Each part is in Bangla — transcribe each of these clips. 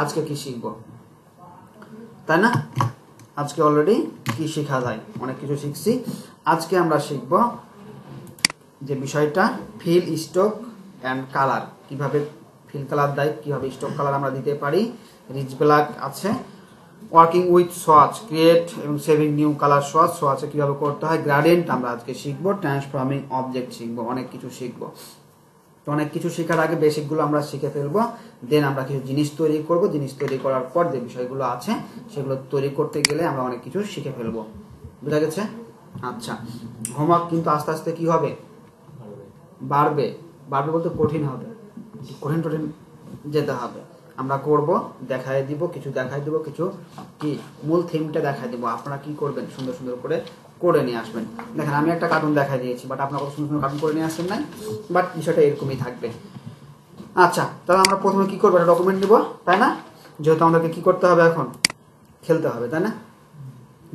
আজকে কি শিখব, তাই না? আজকে অলরেডি কি শেখা যায়, অনেক কিছু শিখছি। আজকে আমরা শিখব যে বিষয়টা ফিল, স্ট্রোক অ্যান্ড কালার, কিভাবে ফিল কালার দেয়, কিভাবে স্ট্রোক কালার আমরা দিতে পারি। রিচ ব্ল্যাক আছে, ওয়ার্কিং উইথ সোয়াচ, ক্রিয়েট এবং সেভিং নিউ কালার সোয়াচ, সোয়াচে কীভাবে করতে হয়, গ্রাডিয়েন্ট আমরা আজকে শিখবো, ট্রান্সফর্মিং অবজেক্ট শিখবো, অনেক কিছু শিখবো। তো অনেক কিছু শেখার আগে বেসিকগুলো আমরা শিখে ফেলবো, দেন আমরা কিছু জিনিস তৈরি করব। জিনিস তৈরি করার পর যে বিষয়গুলো আছে সেগুলো তৈরি করতে গেলে আমরা অনেক কিছু শিখে ফেলবো। বুঝা গেছে? আচ্ছা, হোমওয়ার্ক কিন্তু আস্তে আস্তে কি হবে, বাড়বে। বাড়বে বলতে কঠিন হবে, কঠিন টঠিন যেতে হবে। আমরা করব, দেখাই দিব, কিছু দেখাই দিব, কিছু কি মূল থিমটা দেখাই দিব। আপনারা কি করবেন, সুন্দর সুন্দর করে নিয়ে আসবেন। দেখেন আমি একটা কার্টুন দেখাই দিয়েছি, বাট আপনারা কত সুন্দর সুন্দর কার্টুন করে নিয়ে আসছেন নাই, বাট বিষয়টা এরকমই থাকবে। আচ্ছা, তাহলে আমরা প্রথমে কি করবো, একটা ডকুমেন্ট নিব, তাই না? যেহেতু আমাদেরকে কি করতে হবে, এখন খেলতে হবে, তাই না?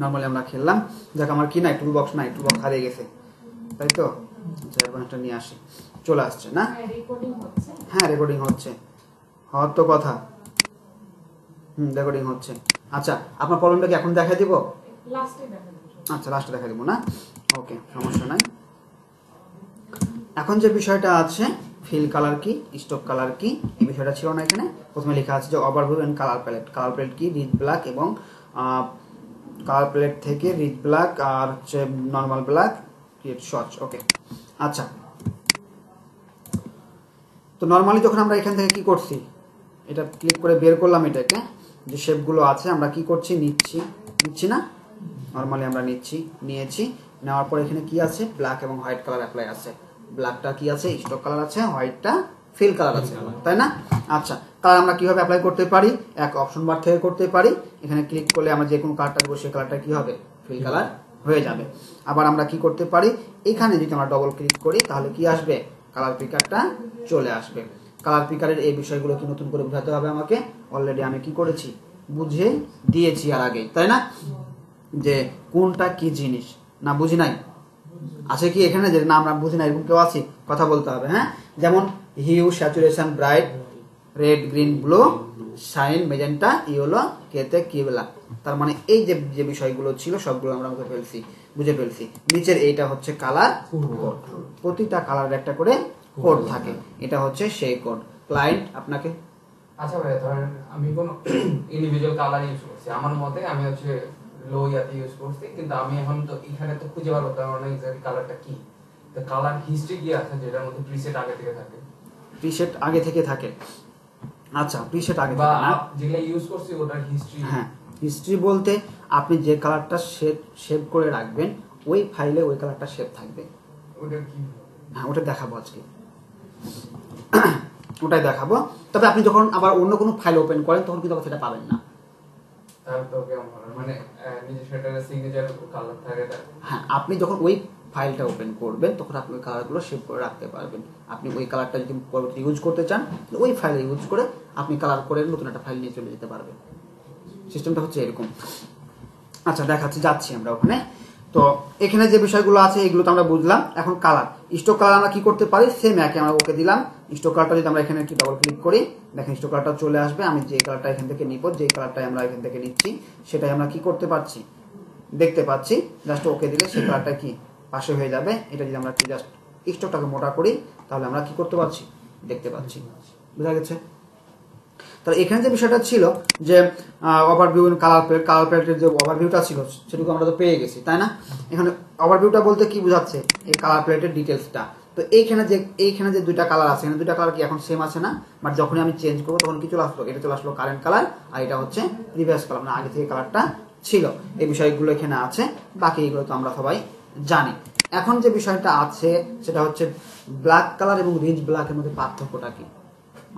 নর্মালি আমরা খেললাম, দেখ আমার কি নাই, টুল বক্স নাই, টুল বক্স হারিয়ে গেছে, তাই তো? একটা নিয়ে আসি, চলে আসছে না? হ্যাঁ, রেকর্ডিং হচ্ছে, হওয়ার তো কথা। রেকর্ডিং হচ্ছে। আচ্ছা, আপনার প্রবলেমটা কি এখন দেখা দিব? আচ্ছা, লাস্টে দেখা দিব না? ওকে, সমস্যা নাই। এখন যে বিষয়টা আছে, ফিল কালার কি, স্ট্রোক কালার কি, এই বিষয়টা ছিল না এখানে। প্রথমে লেখা আছে যে overview and colour palette. Colour palette কি, রিচ ব্ল্যাক এবং কালার প্যালেট থেকে রিচ ব্ল্যাক আর হচ্ছে normal black, create swatch. Okay, আচ্ছা, তো নর্মালি যখন আমরা এখান থেকে কি করছি, এটা ক্লিক করে বের করলাম, এটাকে যে শেপগুলো আছে আমরা কি করছি, নিচ্ছি না? নর্মালি আমরা নিয়েছি। নেওয়ার পর এখানে কি আছে, ব্ল্যাক এবং হোয়াইট কালার অ্যাপ্লাই আছে। ব্ল্যাকটা কি আছে, স্ট্রোক কালার আছে, হোয়াইটটা ফিল কালার আছে, তাই না? আচ্ছা, কালার আমরা কিভাবে অ্যাপ্লাই করতে পারি, এক অপশন বার থেকে করতে পারি। এখানে ক্লিক করলে আমরা যে কোনো কালারটা দেবো, সেই কালারটা কি হবে, ফিল কালার হয়ে যাবে। আবার আমরা কি করতে পারি, এখানে যদি আমরা ডবল ক্লিক করি তাহলে কি আসবে, কালার পিকারটা চলে আসবে। কালার পিকারের এই বিষয়গুলো কি নতুন করে বোঝাতে হবে আমাকে? অলরেডি আমি কি করেছি, বুঝে দিয়েছি আর আগেই, তাই না? যে কোনটা কি জিনিস, না বুঝি নাই? আছে কি এখানে যে না আমরা বুঝি নাই, এরকম কেউ আছে? কথা বলতে হবে, হ্যাঁ? যেমন hue, saturation, bright, red, green, blue, shine, magenta, yellow, কেতে, কিবেলা। তার মানে এই যে বিষয়গুলো ছিল সবগুলো আমরা বুঝে ফেলছি। নিচের এইটা হচ্ছে কালার কোড, প্রতিটা কালারের একটা করে কোড থাকে, এটা হচ্ছে সেই কোড। ক্লায়েন্ট আপনাকে, আচ্ছা ভাই, ধরেন আমি কোন ইন্ডিভিজুয়াল কালার ইউজ করছি, আমার মতে আমি হচ্ছে লো ইয়াতে ইউজ করছি, কিন্তু আমি এখন তো এখানে তো খুঁজে বার করতে পারবো না এক্স্যাক্ট কালারটা কি। তো কালার হিস্ট্রি কি আছে যেটার মধ্যে প্রিসেট আগে থেকে থাকে? প্রিসেট আগে থেকে থাকে। আচ্ছা, প্রিসেট আগে বা থেকে না, যেগুলা ইউজ করছি ওটার হিস্ট্রি। হ্যাঁ, হিস্ট্রি বলতে আপনি যে কালারটা সেভ করে রাখবেন, ওই ফাইলে ওই কালারটা সেভ থাকবে। ওটা কি? হ্যাঁ, ওটা দেখাবো আজকে, ওটাই দেখাবো। তবে আপনি যখন আবার অন্য কোনো ফাইল ওপেন করেন তখন কিন্তু আবার সেটা পাবেন না। তাহলে তো কেমন হবে, মানে নিজে সেটার সিগনেচার কালার থাকে? হ্যাঁ, আপনি যখন ওই ফাইলটা ওপেন করবেন তখন আপনি ওই কালারগুলো সেভ করে রাখতে পারবেন। আপনি ওই কালারটা যদি পরবর্তী ইউজ করতে চান, ওই ফাইলে ইউজ করে আপনি কালার করে নতুন একটা ফাইল নিয়ে চলে যেতে পারবেন। সিস্টেমটা হচ্ছে এরকম। আচ্ছা, যাচ্ছি আমরা ওখানে। তো এখানে যে বিষয়গুলো আছে এগুলো তো আমরা বুঝলাম। এখন কালার, স্ট্রোক কালার আমরা কি করতে পারি, সেম একে আমরা ওকে দিলাম। স্ট্রোক কালারটা যদি আমরা এখানে একটু ডাবল ক্লিক করি, দেখেন স্ট্রোক কালারটা চলে আসবে। আমি যে কালারটা এখান থেকে নিব, যে কালারটাই আমরা এখান থেকে নিচ্ছি সেটাই আমরা কি করতে পারছি, দেখতে পাচ্ছি। জাস্ট ওকে দিলে সেই কালারটা কি পাশে হয়ে যাবে। এটা যদি আমরা জাস্ট স্ট্রোকটাকে মোটা করি তাহলে আমরা কি করতে পারছি, দেখতে পাচ্ছি। বুঝা গেছে? তাহলে এখানে যে বিষয়টা ছিল যে ওভারভিউ কালার প্যালেটের যে ওভারভিউটা ছিল সেটুকু আমরা তো পেয়ে গেছি, তাই না? এখানে ওভারভিউটা বলতে কি বোঝাচ্ছে, এই কালার প্যালেটের ডিটেলসটা। তো এইখানে যে দুইটা কালার আছে, এখানে দুইটা কালার কি এখন সেম আছে না? বাট যখনই আমি চেঞ্জ করবো তখন কি চলে আসলো, এটা চলে আসলো কারেন্ট কালার, আর এটা হচ্ছে প্রিভিয়াস কালার, মানে আগে থেকে কালারটা ছিল। এই বিষয়গুলো এখানে আছে, বাকি এগুলো তো আমরা সবাই জানি। এখন যে বিষয়টা আছে সেটা হচ্ছে ব্ল্যাক কালার এবং রিচ ব্ল্যাকের মধ্যে পার্থক্যটা কি।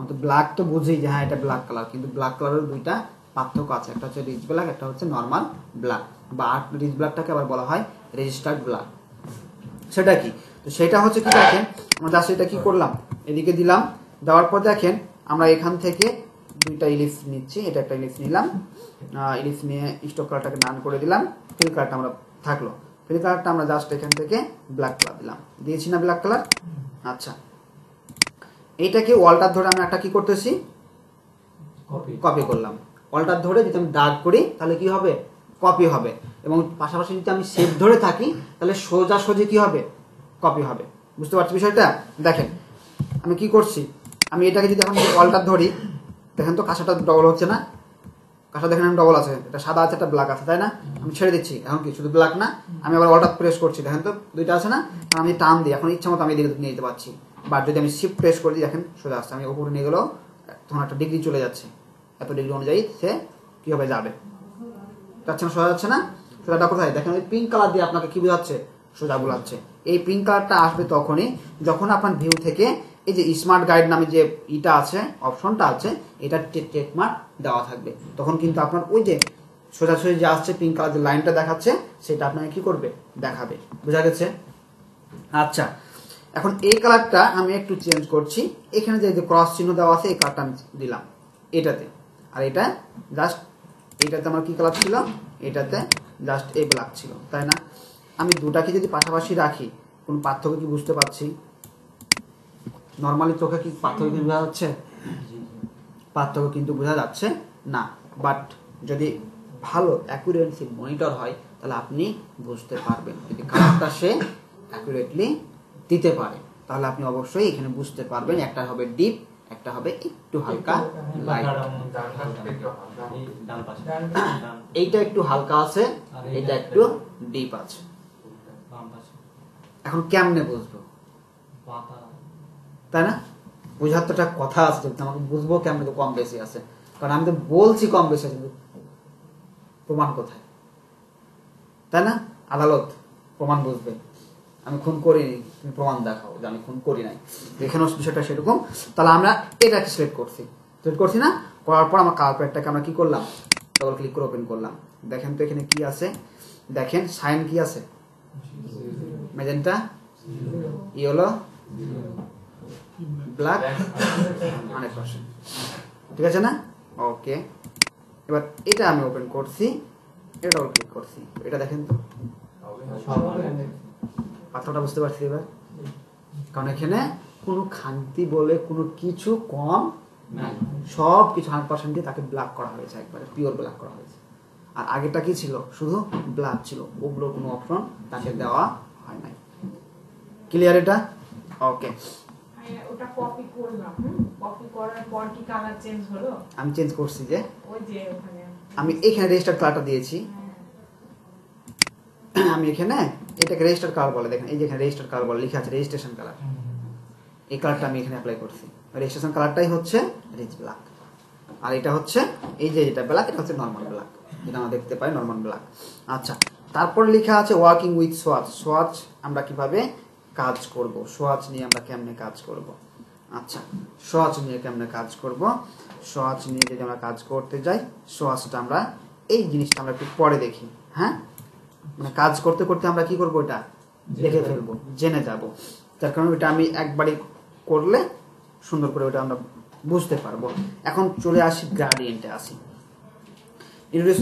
তো ব্ল্যাক তো বুঝি যে হ্যাঁ এটা ব্ল্যাক কালার, কিন্তু ব্ল্যাক কালারের দুইটা পার্থক্য আছে, একটা হচ্ছে রিচ ব্ল্যাক, একটা হচ্ছে নর্মাল ব্ল্যাক, বা রিচ ব্ল্যাকটাকে আবার বলা হয় রেজিস্টার্ড ব্ল্যাক। সেটা কি, তো সেটা হচ্ছে কি, দেখেন আমরা জাস্ট এটা কি করলাম, এদিকে দিলাম, দেওয়ার পর দেখেন আমরা এখান থেকে দুইটা ইলিপস নিচ্ছি, এটা একটা ইলিপস নিলাম, ইলিপস নিয়ে স্ট্রোক কালারটাকে ডান করে দিলাম, ফিল কালারটা আমরা থাকলো, ফিল কালারটা আমরা জাস্ট এখান থেকে ব্ল্যাক কালার দিলাম, দিয়েছি না ব্ল্যাক কালার। আচ্ছা, এইটাকে ওয়ালটার ধরে আমি একটা কি করতেছি, কপি করলাম। অল্টার ধরে যদি আমি ডার্ক করি তাহলে কি হবে, কপি হবে। এবং পাশাপাশি যদি আমি শেপ ধরে থাকি তাহলে সোজাসুজি কি হবে, কপি হবে। বুঝতে পারছি বিষয়টা? দেখেন আমি কি করছি, আমি এটাকে যদি এখন অল্টার ধরি, দেখেন তো কাঁসাটা ডবল হচ্ছে না, কাঁসা দেখেন ডবল আছে, এটা সাদা আছে একটা ব্ল্যাক আছে, তাই না? আমি ছেড়ে দিচ্ছি, এখন কি শুধু ব্ল্যাক না, আমি আবার অল্টার প্রেস করছি, দেখেন তো দুইটা আছে না, আমি টান দিই, এখন ইচ্ছা মতো আমি এদিকে নিয়ে যেতে পারছি। বাট যদি আমি শিফট প্রেস করি দেখেন সোজা আসছে, আমি উপরে নিয়ে গেলেও তখন একটা ডিগ্রি চলে যাচ্ছে, এত ডিগ্রি অনুযায়ী সে কি হবে, যাবে। যাচ্ছে না, সোজা যাচ্ছে না? সোজাটা কোথায় দেখেন, ওই পিঙ্ক কালার দিয়ে আপনাকে কি বোঝাচ্ছে, সোজা বোঝাচ্ছে। এই পিঙ্ক কালারটা আসবে তখনই যখন আপনার ভিউ থেকে এই যে স্মার্ট গাইড নামে যে ইটা আছে, অপশনটা আছে, এটা টেক মার্ক দেওয়া থাকবে, তখন কিন্তু আপনার ওই যে সোজাসুজি যে আসছে পিঙ্ক কালার যে লাইনটা দেখাচ্ছে সেটা আপনাকে কি করবে, দেখাবে। বোঝা গেছে? আচ্ছা, এখন এই কালারটা আমি একটু চেঞ্জ করছি, এখানে যে ক্রস চিহ্ন দেওয়া আছে এই কালারটা আমি দিলাম এটাতে, আর এটা জাস্ট এটাতে আমার কি কালার ছিল, এটাতে জাস্ট এই ব্ল্যাক ছিল, তাই না? আমি দুটাকে যদি পাশাপাশি রাখি কোনো পার্থক্য কি বুঝতে পারছি? নর্মালি চোখে কি পার্থক্য কি বোঝা যাচ্ছে? পার্থক্য কিন্তু বোঝা যাচ্ছে না। বাট যদি ভালো অ্যাকুরেন্সি মনিটর হয় তাহলে আপনি বুঝতে পারবেন। যদি কালারটা সে অ্যাকুরেটলি দিতে পারে তাহলে আপনি অবশ্যই এখানে বুঝতে পারবেন, একটা হবে ডিপ, একটা হবে একটু হালকা লাইট। এইটা একটু হালকা আছে, এটা একটু ডিপ আছে। এখন কেমনে বুঝবো, তাই না? বুঝার তো একটা কথা আছে, আমাকে বুঝবো কেমনে, তো কম বেশি আছে, কারণ আমি তো বলছি কম বেশি আছে, প্রমাণ কোথায়, তাই না? আদালত প্রমাণ বুঝবে, আমি খুন করিনি, তুমি প্রমাণ দেখাও যে আমি খুন করি নাই। এখানেও বিষয়টা সেরকম। তাহলে আমরা এটাকে সিলেক্ট করছি না, করার পর আমার কার্পেটটাকে আমরা কি করলাম, ডবল ক্লিক করে ওপেন করলাম। দেখেন তো এখানে কি আছে, দেখেন সাইন কি আছে, ম্যাজেন্টা, ইয়েলো, ব্ল্যাক, 100%, ঠিক আছে না? ওকে, এবার এটা আমি ওপেন করছি, এটা ডবল ক্লিক করছি, এটা দেখেন তো পাথরটা বুঝতে পারছি এবার, কারণ এখানে কোনো খান্তি বলে কোনো কিছু কম নাই, সব কিছু 100% তাকে ব্ল্যাক করা হয়েছে, একবারে পিওর ব্ল্যাক করা হয়েছে। আর আগেটা কি ছিল, শুধু ব্ল্যাক ছিল, ওগুলোর কোনো অপশন তাকে দেওয়া হয় নাই। ক্লিয়ার এটা? ওকে, ওটা কপি করলাম, কপি করার পর কি কালার চেঞ্জ হলো? আমি চেঞ্জ করছি যে ওই যে ওখানে আমি এখানে রেজিস্টার কালারটা দিয়েছি, আমি এখানে এটাকে রেজিস্টার কালার বলে, দেখেন এই যে এখানে রেজিস্টার কালার বলে লেখা আছে, রেজিস্ট্রেশন কালার, এই কালারটা আমি এখানে অ্যাপ্লাই করছি। রেজিস্ট্রেশন কালারটাই হচ্ছে রিচ ব্ল্যাক, আর এটা হচ্ছে এই যে যেটা ব্ল্যাক, এটা হচ্ছে নর্মাল ব্ল্যাক, যেটা আমরা দেখতে পাই নর্মাল ব্ল্যাক। আচ্ছা, তারপর লেখা আছে ওয়ার্কিং উইথ সোয়াচ। সোয়াচ আমরা কিভাবে কাজ করব, সোয়াচ নিয়ে আমরা কেমনে কাজ করব। আচ্ছা, সোয়াচ নিয়ে কেমনে কাজ করব, সোয়াচ নিয়ে যদি আমরা কাজ করতে যাই, সোয়াচটা আমরা এই জিনিসটা আমরা একটু পরে দেখি, হ্যাঁ, মানে কাজ করতে করতে আমরা কি করবো, এটা দেখে ফেলবো, জেনে যাব, যার কারণে ওইটা আমি একবারই করলে সুন্দর করে ওটা আমরা বুঝতে পারবো। এখন চলে আসি গ্রেডিয়েন্টে আসি। Introduce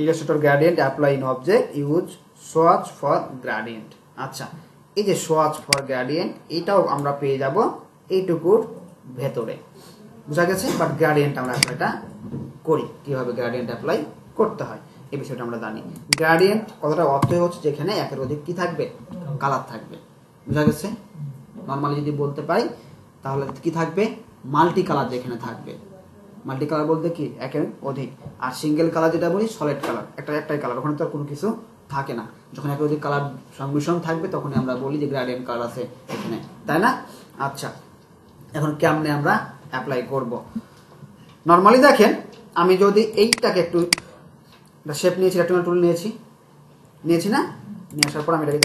Illustrator gradient, apply in object, use swatch for gradient. আচ্ছা, এই যে সোয়াচ ফর গ্রেডিয়েন্ট এটাও আমরা পেয়ে যাব এইটুকুর ভেতরে, বুঝা গেছে? বাট গ্রেডিয়েন্ট আমরা অ্যাপ্লাইটা করি, কিভাবে গ্রেডিয়েন্ট অ্যাপ্লাই করতে হয় এই বিষয়টা আমরা জানি। গ্রেডিয়েন্ট কতটা অর্থ হচ্ছে যেখানে একের অধিক কি থাকবে, কালার থাকবে, বুঝা গেছে? নর্মালি যদি বলতে পারি তাহলে কি থাকবে, মাল্টি কালার যেখানে থাকবে। মাল্টি কালার বলতে কি, একের অধিক। আর সিঙ্গেল কালার যেটা বলি সলিড কালার, একটাই কালার, ওখানে তো আর কোনো কিছু থাকে না। যখন একের অধিক কালার সংমিশ্রণ থাকবে তখনই আমরা বলি যে গ্রেডিয়েন্ট কালার আছে এখানে, তাই না? আচ্ছা, এখন কেমনে আমরা অ্যাপ্লাই করব। নর্মালি দেখেন, আমি যদি এইটাকে একটু শেপ নিয়েছি, রেক্টাঙ্গেল টুল নিয়েছি না, নিয়ে আসার পর আমি এটাকে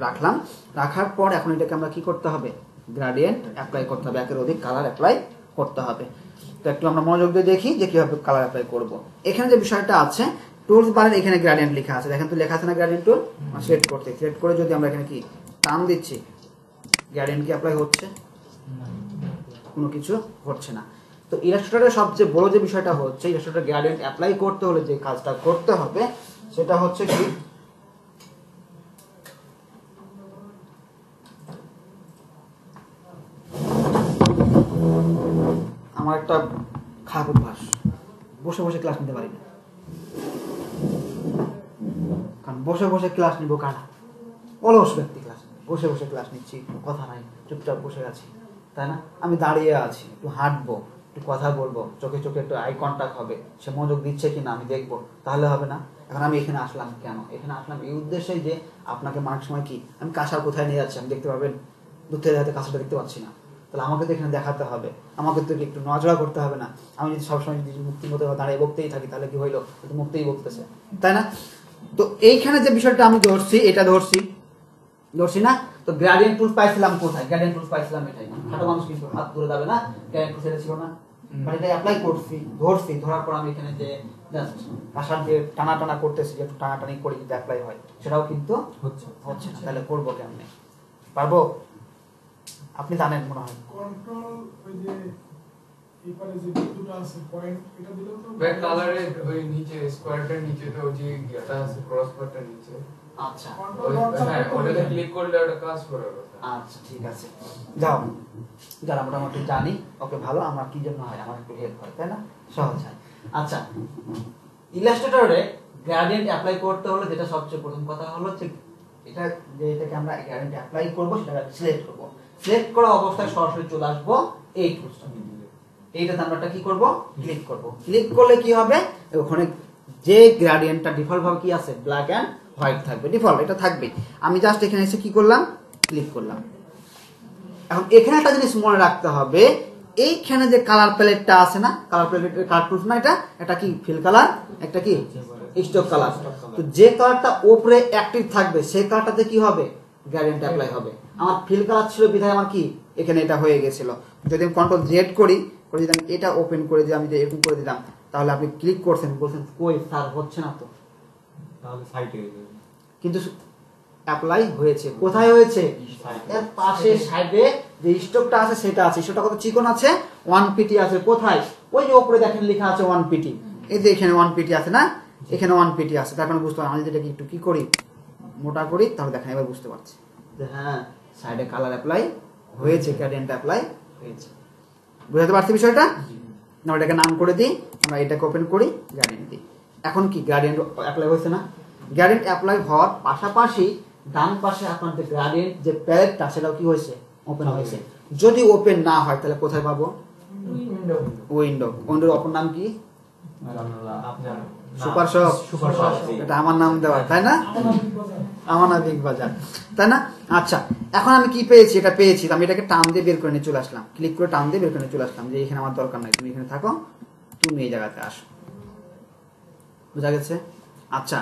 রাখলাম, রাখার পর এখন এটাকে আমরা কি করতে হবে, গ্রেডিয়েন্ট অ্যাপ্লাই করতে হবে, একের অধিক কালার অ্যাপ্লাই করতে হবে। তো একটু আমরা মনোযোগ দিয়ে দেখি যে কিভাবে কালার অ্যাপ্লাই করব। এখানে যে বিষয়টা আছে, টুলস বারের এখানে গ্রেডিয়েন্ট লেখা আছে, দেখেন তো লেখা আছে না গ্রেডিয়েন্ট টুল, সিলেক্ট করে যদি আমরা এখানে কি টান দিচ্ছি, গ্রেডিয়েন্ট কি অ্যাপ্লাই হচ্ছে, কোনো কিছু হচ্ছে না। তো ইলাস্ট্রেটরের সবচেয়ে বড় যে বিষয়টা হচ্ছে, ইলাস্ট্রেটর গ্রেডিয়েন্ট অ্যাপ্লাই করতে হলে যে কাজটা করতে হবে সেটা হচ্ছে কি, আমার একটা বসে বসে ক্লাস নিতে পারি না, কারণ বসে বসে ক্লাস নিব কারা? অলস ব্যক্তি ক্লাস নেবে। বসে বসে ক্লাস নিচ্ছি, কোনো কথা নাই, চুপচাপ বসে আছি, তাই না? আমি দাঁড়িয়ে আছি, একটু হাঁটবো, একটু কথা বলবো, চোখে চোখে একটু আই কন্ট্যাক্ট হবে, সে মনোযোগ দিচ্ছে কিনা আমি দেখবো, তাহলে হবে না? এখন আমি এখানে আসলাম কেন? এখানে আসলাম এই উদ্দেশ্যেই যে আপনাকে মার্ক সময় কি আমি কাঁসার কোথায় নিয়ে যাচ্ছি আমি দেখতে পাবেন, দূর থেকে হয়তো কাঁসাটা দেখতে পাচ্ছি না, তাহলে আমাকে তো এখানে দেখাতে হবে, আমাকে তো একটু নজরা করতে হবে না? আমি যদি সবসময় যদি মুক্তির মতো দাঁড়িয়ে বকতেই থাকি তাহলে কি হইলো? মুক্তেই বকতেছে, তাই না? তো এইখানে যে বিষয়টা আমি ধরছি, এটা ধরছি না? তো গ্রেডিয়েন্ট টুলস পাইছিলাম কোথায়? গ্রেডিয়েন্ট টুলস পাইছিলাম এটাই। খাটো মানুষ কিন্তু হাত ধরে যাবে না, গ্রেডিয়েন্ট টুলস এটা ছিল না, মানে এটা অ্যাপ্লাই করছি, ধরার পর আমি এখানে যে জাস্ট কাঁসার দিয়ে টানা করতেছি, যে একটু টানাটানি করি যদি অ্যাপ্লাই হয়, সেটাও কিন্তু হচ্ছে না। তাহলে করবো কেমনে? পারবো? আপনি জানেন মনে হয়। কন্ট্রোল ওই যে এপারে যে বিন্দুটা আছে পয়েন্ট, এটা দিলেও তো ব্যাক কালারের ওই নিচে স্কোয়ারটার নিচে তো যে ইয়েটা আছে ক্রস বারটার নিচে, আচ্ছা হ্যাঁ ওটাতে ক্লিক করলে ওটা কাজ করে। আচ্ছা ঠিক আছে, যাও, যারা মোটামুটি জানি ওকে ভালো, আমার কি জন্য হয়, আমার একটু হেল্প হয়, তাই না? সহজ হয়। আচ্ছা, ইলাস্ট্রেটরে গ্রেডিয়েন্ট অ্যাপ্লাই করতে হলে যেটা সবচেয়ে প্রথম কথা হলো যে এটা যে এটাকে আমরা গ্রেডিয়েন্ট অ্যাপ্লাই করব সেটাকে সিলেক্ট করব। সিলেক্ট করা অবস্থায় সরাসরি চলে আসবো এই টুলসটা, এইটাতে আমরা কি করব? ক্লিক করব। ক্লিক করলে কি হবে? ওখানে যে গ্রেডিয়েন্টটা ডিফল্ট ভাবে কি আছে, ব্ল্যাক এন্ড হোয়াইট থাকবে, ডিফল্ট এটা থাকবে। আমি জাস্ট এখানে এসে কি করলাম, ক্লিক করলাম। এখন এখানে একটা জিনিস মনে রাখতে হবে, এইখানে যে কালার প্যালেটটা আছে না, কালার প্যালেটের কালার প্রুফ না, এটা কি ফিল কালার, একটা কি স্টক কালার। তো যে কালারটা উপরে অ্যাক্টিভ থাকবে সেই কালারটাতে কি হবে, গ্রেডিয়েন্ট অ্যাপ্লাই হবে। আমার ফিল কালার ছিল বিধায় আমার কি এখানে এটা হয়ে গেছিল। যদি আমি কন্ট্রোল জেড করি, করে যদি আমি এটা ওপেন করে দিই, আমি যে এরকম করে দিলাম, তাহলে আপনি ক্লিক করছেন, বলছেন কই স্যার হচ্ছে না তো, তাহলে সাইটে হয়ে যাবে, কিন্তু অ্যাপ্লাই হয়েছে। কোথায় হয়েছে? এর পাশে সাইডে যে স্টকটা আছে সেটা আছে। স্টকটা কত চিকন আছে, 1 পিটি আছে। কোথায়? ওই যে উপরে দেখেন লেখা আছে 1 পিটি, এই যে এখানে 1 পিটি আছে না, এখানে 1 পিটি আছে। তার কারণে বুঝতে পারছি, আমি যদি এটা একটু কি করি, মোটা করি, তাহলে দেখেন এবার বুঝতে পারছি যে হ্যাঁ সাইডে কালার অ্যাপ্লাই হয়েছে, গ্রেডিয়েন্ট অ্যাপ্লাই হয়েছে। বুঝতে পারছি বিষয়টা? আমরা এটাকে নাম করে দিই, আমরা এটাকে ওপেন করি, গ্রেডিয়েন্ট দিই। এখন কি গ্রেডিয়েন্ট অ্যাপ্লাই হয়েছে না? গ্রেডিয়েন্ট অ্যাপ্লাই হওয়ার পাশাপাশি ডান পাশে আপনার যে গ্রেডিয়েন্ট যে প্যালেটটা সেটাও কি হয়েছে, ওপেন হয়েছে। যদি ওপেন না হয় তাহলে কোথায় পাবো? উইন্ডোর অপর নাম কি? Super shop. এটা আমার নাম দেওয়া, তাই না? আমার নাম বিগ বাজার, তাই না? আচ্ছা, এখন আমি কি পেয়েছি? এটা পেয়েছি, আমি এটাকে টান দিয়ে বের করে নিয়ে চলে আসলাম, ক্লিক করে টান দিয়ে বের করে নিয়ে চলে আসলাম, যে এখানে আমার দরকার নাই, তুমি এখানে থাকো, তুমি এই জায়গাতে আসো। বুঝা গেছে? আচ্ছা,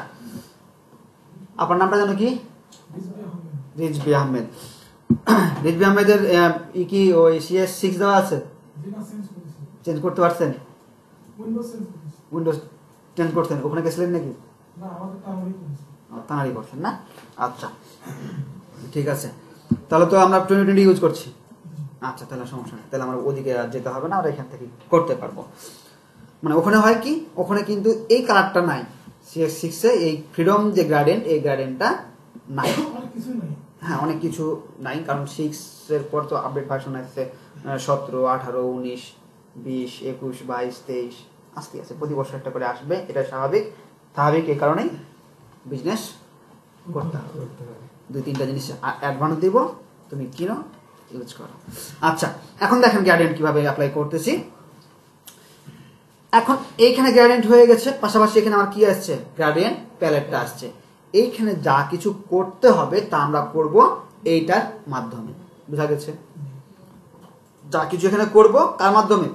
আপনার নামটা জানো কি? রিজবি আহমেদ। রিজবি আহমেদের কি ওই CS6 দেওয়া আছে? চেঞ্জ করতে পারছেন? উইন্ডোজ চেঞ্জ করছেন, ওখানে গেছিলেন নাকি? তানারি করছেন না? আচ্ছা ঠিক আছে, তাহলে তো আমরা 2020 ইউজ করছি। আচ্ছা, তাহলে সমস্যা নেই, তাহলে আমরা ওদিকে আর যেতে হবে না, আমরা এখান থেকে করতে পারবো। মানে ওখানে হয় কি, ওখানে কিন্তু এই কালারটা নাই, CS6 এ এই ফ্রিডম যে গ্রেডিয়েন্ট, এই গ্রেডিয়েন্টটা নাই। হ্যাঁ, অনেক কিছু নাই, কারণ 6 এর পর তো আপডেট ভার্সন আসছে 17, 18, 19, 20, 21, 22, 23 আসতে আছে, প্রতি বছর একটা করে আসবে। এটা স্বাভাবিক এই কারণেই বিজনেস করতে হবে। 2-3টা জিনিস অ্যাডভান্স দিব, তুমি কিনো, ইউজ করো। আচ্ছা, এখন দেখেন গ্রেডিয়েন্ট কিভাবে অ্যাপ্লাই করতেছি। এখন এইখানে গ্রেডিয়েন্ট হয়ে গেছে, পাশাপাশি এখানে আমার কি আসছে, গ্রেডিয়েন্ট প্যালেটটা আসছে। এইখানে যা কিছু করতে হবে তা আমরা করব এইটার মাধ্যমে। বুঝা গেছে? যা কিছু এখানে করব কার মাধ্যমে,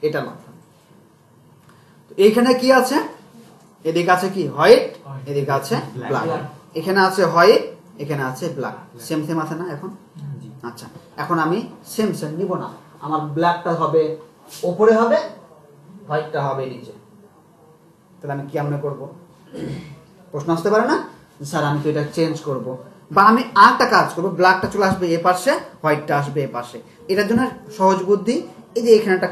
এটার মাধ্যমে। এইখানে কি আছে, এদিকে আছে কি হোয়াইট, এদিকে আছে ব্ল্যাক। এখানে আছে হোয়াইট, এখানে আছে ব্ল্যাক, সেম সেম আছে না এখন? আচ্ছা, এখন আমি সেম নিব না, আমার ব্ল্যাকটা হবে উপরে, হবে হোয়াইটটা হবে নিচে। তাহলে আমি কেমনে করব? প্রশ্ন আসতে পারে না, স্যার আমি তো এটা চেঞ্জ করব, বা আমি আরেকটা কাজ করবো, ব্ল্যাকটা চলে আসবে এ পাশে, হোয়াইটটা আসবে এ পাশে। এটার জন্য সহজ বুদ্ধি, এই যে এখানে একটা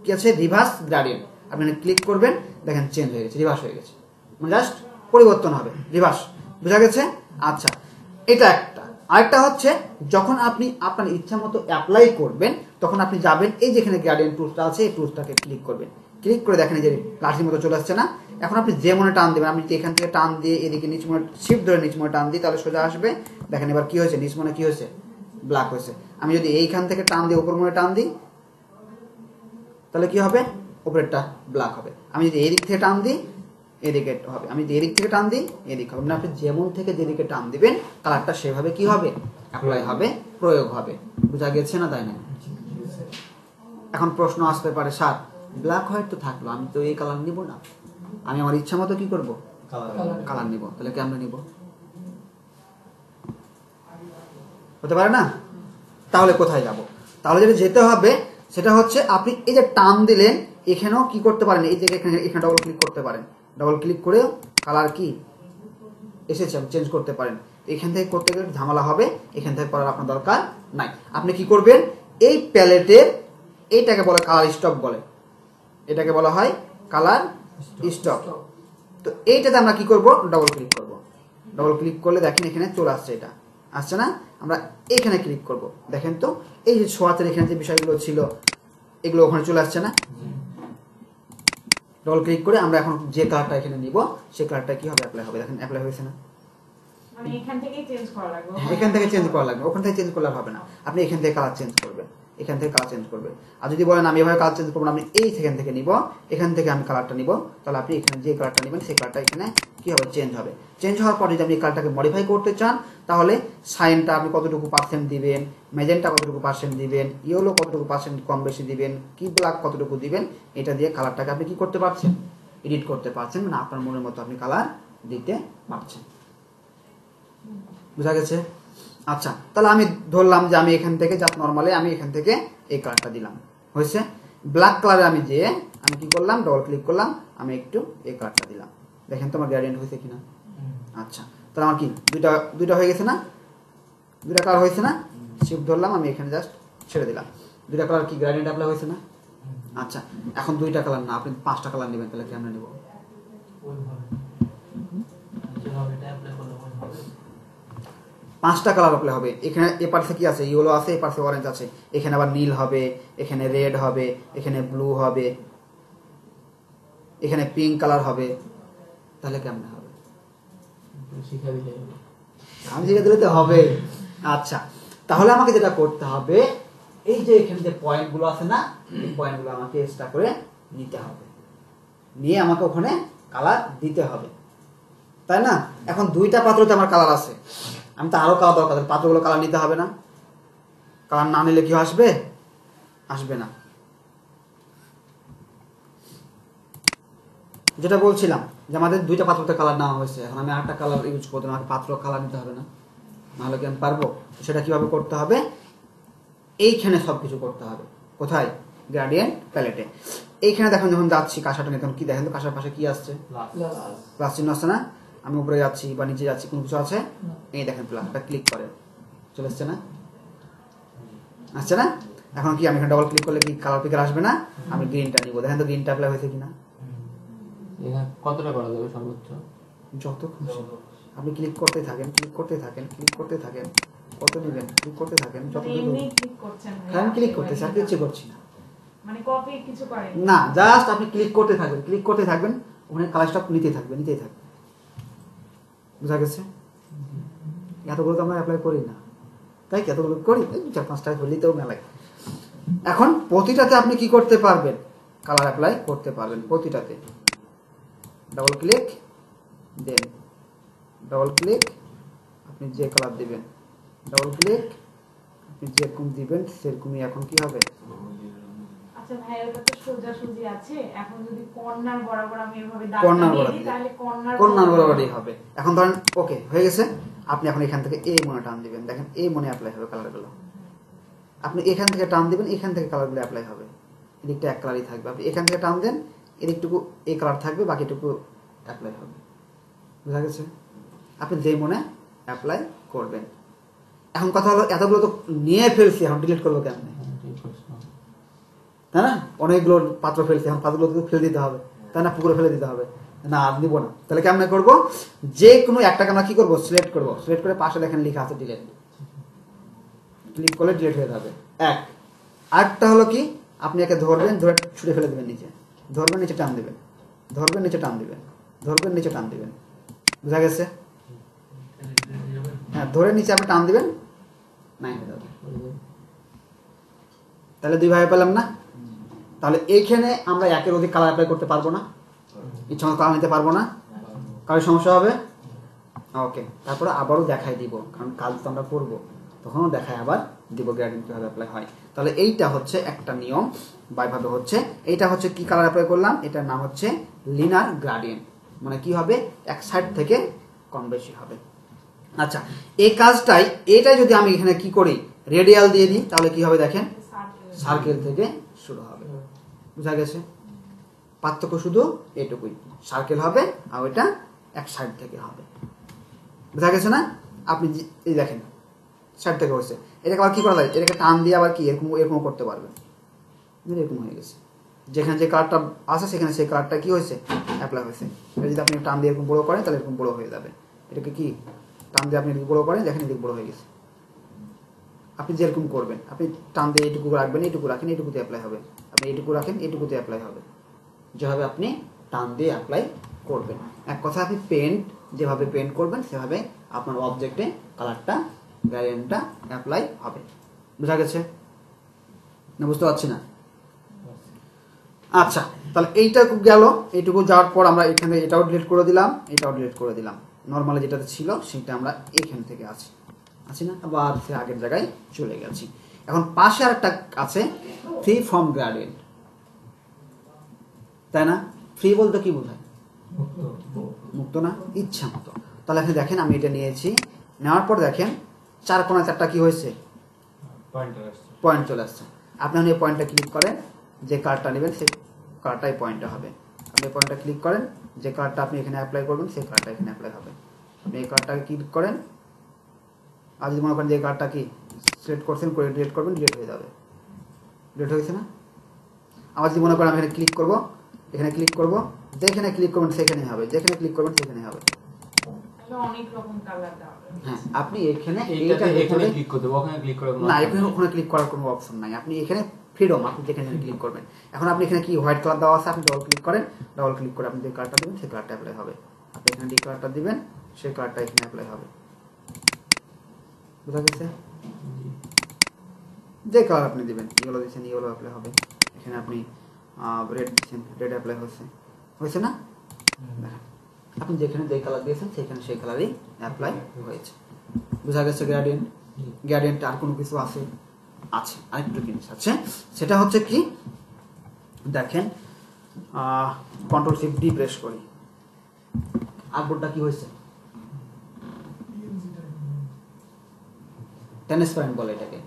কি আছে, রিভার্স গ্রেডিয়েন্ট, আপনি ক্লিক করবেন, দেখেন চেঞ্জ হয়ে গেছে, রিভার্স হয়ে গেছে, মানে জাস্ট পরিবর্তন হবে, রিভার্স। বুঝা গেছে? আচ্ছা, এটা একটা। আরেকটা হচ্ছে, যখন আপনি আপনার ইচ্ছা মতো অ্যাপ্লাই করবেন, তখন আপনি যাবেন এই যেখানে গ্রেডিয়েন্ট টুলসটা আছে, এই টুলসটাকে ক্লিক করবেন, ক্লিক করে দেখেন যে লাঠির মতো চলে আসছে না। এখন আপনি যে মনে টান দেবেন, আমি যদি এখান থেকে টান দিয়ে এদিকে নিচ মনে শিফট ধরে নিচ মনে টান দিই তাহলে সোজা আসবে। দেখেন এবার কি হয়েছে, নিচ মনে কি হয়েছে, ব্ল্যাক হয়েছে। আমি যদি এইখান থেকে টান দিয়ে উপর মনে টান দিই তাহলে কি হবে, উপরেরটা ব্ল্যাক হবে। আমি যদি এদিক থেকে টান দিই এদিকে হবে, আমি যদি এদিক থেকে টান দিই এদিক হবে। মানে আপনি যেমন থেকে যেদিকে টান দিবেন কালারটা সেভাবে কি হবে, অ্যাপ্লাই হবে, প্রয়োগ হবে। বোঝা গেছে না, তাই না? এখন প্রশ্ন আসতে পারে, স্যার ব্ল্যাক হোয়াইট তো থাকলো, আমি তো এই কালার নিব না, আমি আমার ইচ্ছা মতো কি করব, কালার নিব। তাহলে কেমন নিব, হতে পারে না? তাহলে কোথায় যাব? তাহলে যেটা যেতে হবে সেটা হচ্ছে আপনি এই যে টান দিলেন এখানেও কি করতে পারেন, এই যে এখানে ডবল ক্লিক করতে পারেন। ডবল ক্লিক করে কালার কি এসেছে চেঞ্জ করতে পারেন। এখান থেকে করতে গেলে ঝামেলা হবে, এখান থেকে করার আপনার দরকার নাই। আপনি কি করবেন, এই প্যালেটের এইটাকে বলে কালার স্টক বলে, এটাকে বলা হয় কালার স্টক। তো এইটাতে আমরা কি করব, ডবল ক্লিক করব। ডবল ক্লিক করলে দেখেন এখানে চলে আসছে, এটা আসছে না? আমরা এখানে ক্লিক করব, দেখেন তো এই যে ছোঁয়াতের এখানে যে বিষয়গুলো ছিল এগুলো ওখানে চলে আসছে না? ডবল ক্লিক করে আমরা এখন যে কালারটা এখানে নিব সেই কালারটা কি হবে, অ্যাপ্লাই হবে। দেখেন অ্যাপ্লাই হয়েছে না? মানে এখান থেকেই চেঞ্জ করা লাগবে, এখান থেকে চেঞ্জ করা লাগবে, ওখান থেকে চেঞ্জ করলে হবে না। আপনি এখান থেকে কালার চেঞ্জ করবেন, এখান থেকে কালার চেঞ্জ করবেন। আর যদি বলেন আমি এভাবে কালার চেঞ্জ করবো না, আমি এই সেখান থেকে নিব, এখান থেকে আমি কালারটা নিব, তাহলে আপনি এখানে যে কালারটা নেবেন সেই কালারটা এখানে কি হবে, চেঞ্জ হবে। চেঞ্জ হওয়ার পর যদি আপনি কালারটাকে মডিফাই করতে চান তাহলে সাইনটা আপনি কতটুকু পার্সেন্ট দিবেন, ম্যাজেন্টা কতটুকু পার্সেন্ট দিবেন, ইয়েলো কতটুকু পার্সেন্ট কম বেশি দিবেন, কি ব্ল্যাক কতটুকু দিবেন, এটা দিয়ে কালারটাকে আপনি কি করতে পারছেন, এডিট করতে পারছেন। মানে আপনার মনের মতো আপনি কালার দিতে পারছেন। বুঝা গেছে? আচ্ছা, তাহলে আমি ধরলাম যে আমি এখান থেকে জাস্ট নর্মালি আমি এখান থেকে এই কালারটা দিলাম, হয়েছে। ব্ল্যাক কালারে আমি যে আমি কি করলাম, ডবল ক্লিক করলাম, আমি একটু এই কালারটা দিলাম। দেখেন তো আমার গ্রেডিয়েন্ট হয়েছে কিনা। আচ্ছা, তাহলে আমার কি দুইটা হয়ে গেছে না, দুইটা কালার হয়েছে না? শিফট ধরলাম, আমি এখানে জাস্ট ছেড়ে দিলাম, দুইটা কালার কি গ্রেডিয়েন্ট অ্যাপ্লাই হয়েছে না? আচ্ছা, এখন দুইটা কালার না, আপনি 5টা কালার নেবেন, তাহলে কেমন নেব? 5টা কালার অ্যাপ্লাই হবে। এখানে এ পাশে কি আছে, ইয়েলো আছে, এ পাশে অরেঞ্জ আছে, এখানে আবার নীল হবে, এখানে রেড হবে, এখানে ব্লু হবে, এখানে পিঙ্ক কালার হবে। তাহলে কেমন হবে? আমি শিখে দিলে তো হবে। আচ্ছা, তাহলে আমাকে যেটা করতে হবে, এই যে এখানে যে পয়েন্টগুলো আছে না, এই পয়েন্টগুলো আমাকে এক্সট্রা করে নিতে হবে, নিয়ে আমাকে ওখানে কালার দিতে হবে, তাই না? এখন দুইটা পাত্রতে আমার কালার আছে, আমি তো আরো কালার দরকার, পাত্রগুলো কালার নিতে হবে না? কালার না নিলে কি আসবে, আসবে না। যেটা বলছিলাম যে আমাদের দুইটা পাত্রতে কালার নেওয়া হয়েছে, এখন আমি আরেকটা কালার ইউজ করতে আমাকে পাত্র কালার নিতে হবে না? নাহলে কি আমি পারবো? সেটা কিভাবে করতে হবে, এইখানে সবকিছু করতে হবে। কোথায়? গ্রেডিয়েন্ট প্যালেটে। এইখানে দেখুন যখন যাচ্ছি কাঁসাটা নিয়ে, তখন কি দেখেন তো কাঁসার পাশে কি আসছে, প্লাস চিহ্ন আসছে না? আমি উপরে যাচ্ছি বা নিচে যাচ্ছি, কোনো কিছু আছে, এই দেখেন প্লাসটা ক্লিক করে চলে আসছে না, আসছে না? এখন কি আমি এখানে ডবল ক্লিক করলে কি কালার পিকার আসবে না? আমি গ্রিনটা নিব, দেখেন তো গ্রিনটা অ্যাপ্লাই হয়েছে কিনা। কতটা করা যাবে সর্বোচ্চ? যত খুশি আপনি ক্লিক করতে থাকেন, ক্লিক করতে থাকেন, ক্লিক করতে থাকেন, কত নেবেন, ক্লিক করতে থাকেন, যত এমনি ক্লিক করছেন ভাই, আমি ক্লিক করতেছি, আর কিছু করছি না, মানে কপি কিছু করেন না, জাস্ট আপনি ক্লিক করতে থাকবেন, ক্লিক করতে থাকবেন, ওখানে কালারটা নিতেই থাকবে, নিতেই থাকবে। বুঝা গেছে? এতগুলো তো আমরা অ্যাপ্লাই করি না, তাই কি? এতগুলো করি, 4-5টা হলেই তো মেলায়। এখন প্রতিটাতে আপনি কি করতে পারবেন, কালার অ্যাপ্লাই করতে পারবেন প্রতিটাতে। ডাবল ক্লিক দেন, ডাবল ক্লিক আপনি যে কালার দিবেন, ডাবল ক্লিক আপনি যেরকম দিবেন সেরকমই এখন কি হবে। আচ্ছা ভাই, ওটা তো সোজাসুজি আছে, এখন যদি কর্নার বরাবর আমি এভাবে দাগ কর্নার দিয়ে বরাবর দিই তাহলে কর্নার বরাবরই হবে। এখন ধরেন ওকে হয়ে গেছে, আপনি এখন এখান থেকে এই মনে টান দিবেন, দেখেন এই মনে অ্যাপ্লাই হবে কালারগুলো। আপনি এখান থেকে টান দিবেন, এখান থেকে কালারগুলো অ্যাপ্লাই হবে, এদিকটা এক কালারই থাকবে। আপনি এখান থেকে টান দেন, এদিকটুকু এই কালার থাকবে, বাকিটুকু অ্যাপ্লাই হবে। বুঝা গেছে? আপনি যে মনে অ্যাপ্লাই করবেন। এখন কথা হলো এতগুলো তো নিয়ে ফেলছি, এখন ডিলিট করবো কেমন, তাই না? অনেকগুলো পাত্র ফেলছি, এখন পাত্রগুলো তো ফেলে দিতে হবে, তাই না? পুকুরে ফেলে দিতে হবে না, আর নিব না। তাহলে কেমন করবো, যে কোনো একটাকে আমরা কি করবো, সিলেক্ট করবো, সিলেক্ট করে পাশে দেখেন লেখা আছে ডিলিট, ক্লিক করলে ডিলিট হয়ে যাবে। এক আরেকটা হলো কি, আপনি একে ধরবেন, ধরে ছুটে ফেলে দেবেন নিচে, ধরবেন নিচে টান দিবেন, ধরবেন নিচে টান দিবেন, ধরবেন নিচে টান দিবেন। বুঝা গেছে? হ্যাঁ, ধরে নিচে আপনি টান দিবেন, নাই হয়ে যাবে। তাহলে দুই ভাবে পেলাম না? তাহলে এইখানে আমরা একের অধিক কালার অ্যাপ্লাই করতে পারবো না, ইচ্ছা মতো কালার নিতে পারবো না, কারোর সমস্যা হবে? ওকে, তারপরে আবারও দেখাই দিব, কারণ কাজ তো আমরা করবো, তখনও দেখায় আবার দিব গ্রেডিয়েন্ট কীভাবে অ্যাপ্লাই হয়। তাহলে এইটা হচ্ছে একটা নিয়ম বা এভাবে হচ্ছে। এইটা হচ্ছে কি কালার অ্যাপ্লাই করলাম, এটার নাম হচ্ছে লিনার গ্রেডিয়েন্ট, মানে কি হবে, এক সাইড থেকে কম বেশি হবে। আচ্ছা, এই কাজটাই এটাই যদি আমি এখানে কি করি, রেডিয়াল দিয়ে দিই, তাহলে কি হবে দেখেন, সার্কেল থেকে শুরু হবে। বুঝা গেছে? পার্থক্য শুধু এটুকুই, সার্কেল হবে আর ওইটা এক সাইড থেকে হবে। বুঝা গেছে না? আপনি এই দেখেন সাইড থেকে হচ্ছে, এটাকে আবার কি করা যায়, এটাকে টান দিয়ে আবার কি এরকম এরকম করতে পারবেন। এরকম হয়ে গেছে, যেখানে যে কালারটা আছে সেখানে সেই কালারটা কি হয়েছে, অ্যাপ্লাই হয়েছে। এটা যদি আপনি টান দিয়ে এরকম বড়ো করেন তাহলে এরকম বড়ো হয়ে যাবে। এটাকে কি টান দিয়ে আপনি এদিকে বড়ো করেন, দেখেন এদিকে বড়ো হয়ে গেছে। আপনি যেরকম করবেন, আপনি টান দিয়ে এইটুকু রাখবেন, এইটুকু রাখেন, এইটুকুতে অ্যাপ্লাই হবে। আপনি এইটুকু রাখেন, এইটুকুতে অ্যাপ্লাই হবে। যেভাবে আপনি টান দিয়ে অ্যাপ্লাই করবেন, এক কথা আপনি পেন্ট যেভাবে পেন্ট করবেন সেভাবে আপনার অবজেক্টে কালারটা গ্রেডিয়েন্টটা অ্যাপ্লাই হবে। বুঝা গেছে না? বুঝতে পারছি না? আচ্ছা, তাহলে এইটা গেল। এইটুকু যাওয়ার পর আমরা এখানে এটাও ডিলিট করে দিলাম, এটাও ডিলিট করে দিলাম। নর্মালি যেটাতে ছিল সেটা আমরা এখান থেকে আছি না, আবার সে আগের জায়গায় চলে গেছি। এখন পাশে আর একটা আছে, ফ্রি ফর্ম গ্রেডিয়েন্ট, তাই না? ফ্রি বলতে কি বোঝায়? মুক্ত না, ইচ্ছা মতো। তাহলে আপনি দেখেন আমি এটা নিয়েছি, নেওয়ার পর দেখেন চার কোণা চারটা কি হয়েছে, পয়েন্ট চলে আসছে। আপনি এই পয়েন্টটা ক্লিক করেন, যে কালারটা নেবেন সেই কালারটাই পয়েন্টটা হবে। আপনি এই পয়েন্টটা ক্লিক করেন, যে কালারটা আপনি এখানে অ্যাপ্লাই করবেন সেই কালারটা এখানে অ্যাপ্লাই হবে। আপনি এই কালারটাকে ক্লিক করেন, আর যদি মনে করেন যে কালারটা কি সিলেক্ট করছেন করে ডিলিট করবেন, ডিলিট হয়ে যাবে। ডিলিট হয়েছে না? আবার যদি মনে করেন আমি এখানে ক্লিক করবো, এখানে ক্লিক করবো, যেখানে ক্লিক করবেন সেখানেই হবে, যেখানে ক্লিক করবেন সেখানেই হবে। অনেক রকম কালার দেওয়া হবে। হ্যাঁ, আপনি এখানে এখানে ক্লিক করতে হবে, ওখানে ক্লিক করে না, এখানে ওখানে ক্লিক করার কোনো অপশন নাই। আপনি এখানে ফ্রিডম, আপনি যেখানে ক্লিক করবেন। এখন আপনি এখানে কি হোয়াইট কালার দেওয়া আছে, আপনি ডবল ক্লিক করেন, ডবল ক্লিক করে আপনি যে কালারটা দেবেন সেই কালারটা অ্যাপ্লাই হবে। আপনি এখানে যে কালারটা দিবেন সেই কালারটা এখানে অ্যাপ্লাই হবে। বুঝা গেছে? যে কালার আপনি দিবেন, ইয়েলো দিচ্ছেন ইয়েলো অ্যাপ্লাই হবে। এখানে আপনি রেড দিচ্ছেন, রেড অ্যাপ্লাই হয়েছে না? আপনি যেখানে যে কালার দিয়েছেন সেখানে সেই কালারই অ্যাপ্লাই হয়েছে। বুঝা গেছে গ্রেডিয়েন্ট? গ্রেডিয়েন্ট আর কোনো কিছু আছে? আরেকটু জিনিস আছে, সেটা হচ্ছে কি দেখেন, কন্ট্রোল শিফট ডি প্রেস করি, আউটপুটটা কি হয়েছে, ট্রান্সপারেন্ট বলে এটাকে,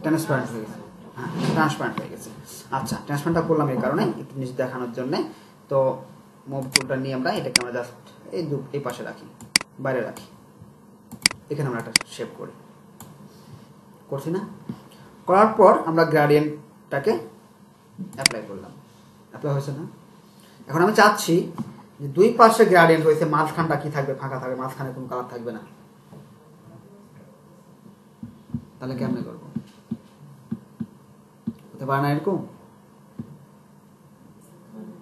ট্রান্সপারেন্ট হয়ে গেছে। হ্যাঁ, ট্রান্সপারেন্ট হয়ে গেছে। আচ্ছা, ট্রান্সপারেন্টটা করলাম এই কারণে একটু জিনিস দেখানোর জন্য। তো মুভ টুলটা নিয়ে আমরা এটাকে আমরা জাস্ট এই পাশে রাখি, বাইরে রাখি, এখানে আমরা একটা শেপ করছি না? করার পর আমরা গ্রেডিয়েন্টটাকে অ্যাপ্লাই করলাম, অ্যাপ্লাই হয়েছে না? এখন আমি চাচ্ছি যে দুই পাশে গ্রেডিয়েন্ট হয়েছে, মাঝখানটা কি থাকবে, ফাঁকা থাকবে, মাঝখানে কোনো কালার থাকবে না। তাহলে কেমনে করবো? হতে পারে না এরকম?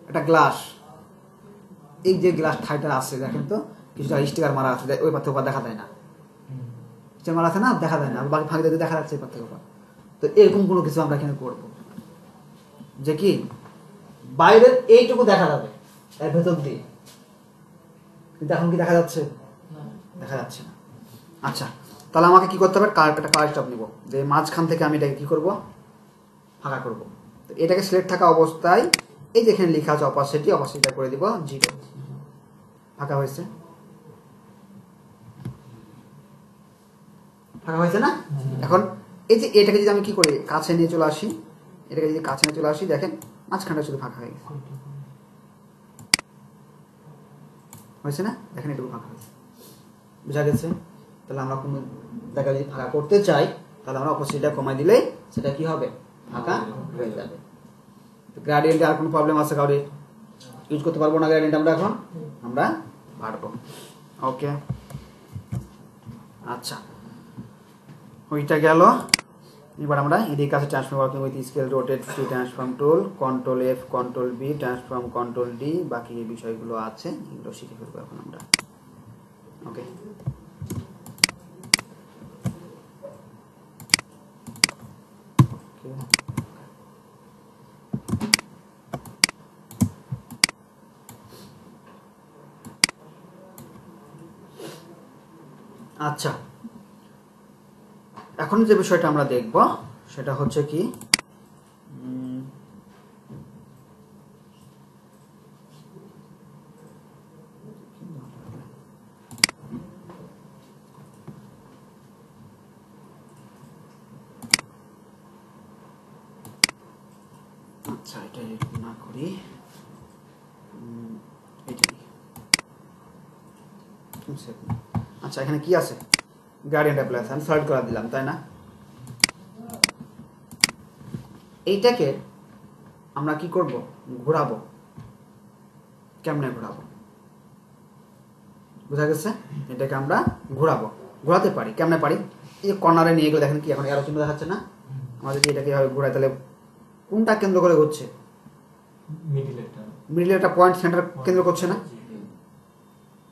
একটা গ্লাস, এই যে গ্লাস ঠাইটা আছে দেখেন তো, কিছুটা স্টিকার মারা আছে, ওই পার্থক্য দেখা যায় না, স্টিকার মারা আছে না, দেখা যায় না, বাকি ফাঁকি দেখা যাচ্ছে এই পার্থক্য। তো এরকম কোনো কিছু আমরা এখানে করবো যে কি বাইরের এইটুকু দেখা যাবে এর ভেতর দিয়ে, কিন্তু এখন কি দেখা যাচ্ছে? দেখা যাচ্ছে না। আচ্ছা, তাহলে আমাকে কি করতে হবে, একটা কালার স্টপ নিব, যে মাঝখান থেকে আমি এটাকে কি করবো, ফাঁকা করবো। তো এটাকে সিলেক্ট থাকা অবস্থায় এই যেখানে লেখা আছে অপাসিটিটা করে দিব 0, ফাঁকা হয়েছে, ফাঁকা হয়েছে না? এখন এই যে এটাকে যদি আমি কি করি, কাছে নিয়ে চলে আসি, এটাকে যদি কাছে নিয়ে চলে আসি, দেখেন মাঝখানটা শুধু ফাঁকা হয়ে গেছে, হয়েছে না? দেখেন এটুকু ফাঁকা হয়েছে। বুঝা গেছে? তাহলে আমরা কোনো জায়গায় যদি ফাঁকা করতে চাই, তাহলে আমরা অপোজিটটা কমাই দিলে সেটা কি হবে, ফাঁকা হয়ে যাবে। গ্রেডিয়েন্টে আর কোনো প্রবলেম আছে কাউরে? ইউজ করতে পারবো না গ্রেডিয়েন্ট আমরা এখন? আমরা পারবো। ওকে, আচ্ছা, ওইটা গেল। এবার আমরা এদিকে কাছে transform working with scale rotate free transform tool, control F, control B, transform control D, বাকি এই বিষয়গুলো আছে এগুলো শিখে ফেলবো এখন আমরা। ওকে, আচ্ছা, এখন যে বিষয়টা আমরা দেখব সেটা হচ্ছে কি আচ্ছা এটা না করি, এটাই। আচ্ছা এখানে কি আছে, গ্রেডিয়েন্ট অ্যাপ্লায়েন্স আমি সলিড কালার দিলাম, তাই না? এইটাকে আমরা কি করব, ঘোরাবো। কেমনে ঘোরাবো বোঝা গেছে? এটাকে আমরা ঘোরাতে পারি। কেমনে পারি? এই কর্নারে নিয়ে গেলে দেখেন কি এখন এরো চিহ্ন দেখাচ্ছে না? আমরা যদি এটাকে এভাবে ঘোরাই তাহলে কোনটা কেন্দ্র করে ঘুরছে? মিডলে একটা পয়েন্ট সেন্টার কেন্দ্র করছে না?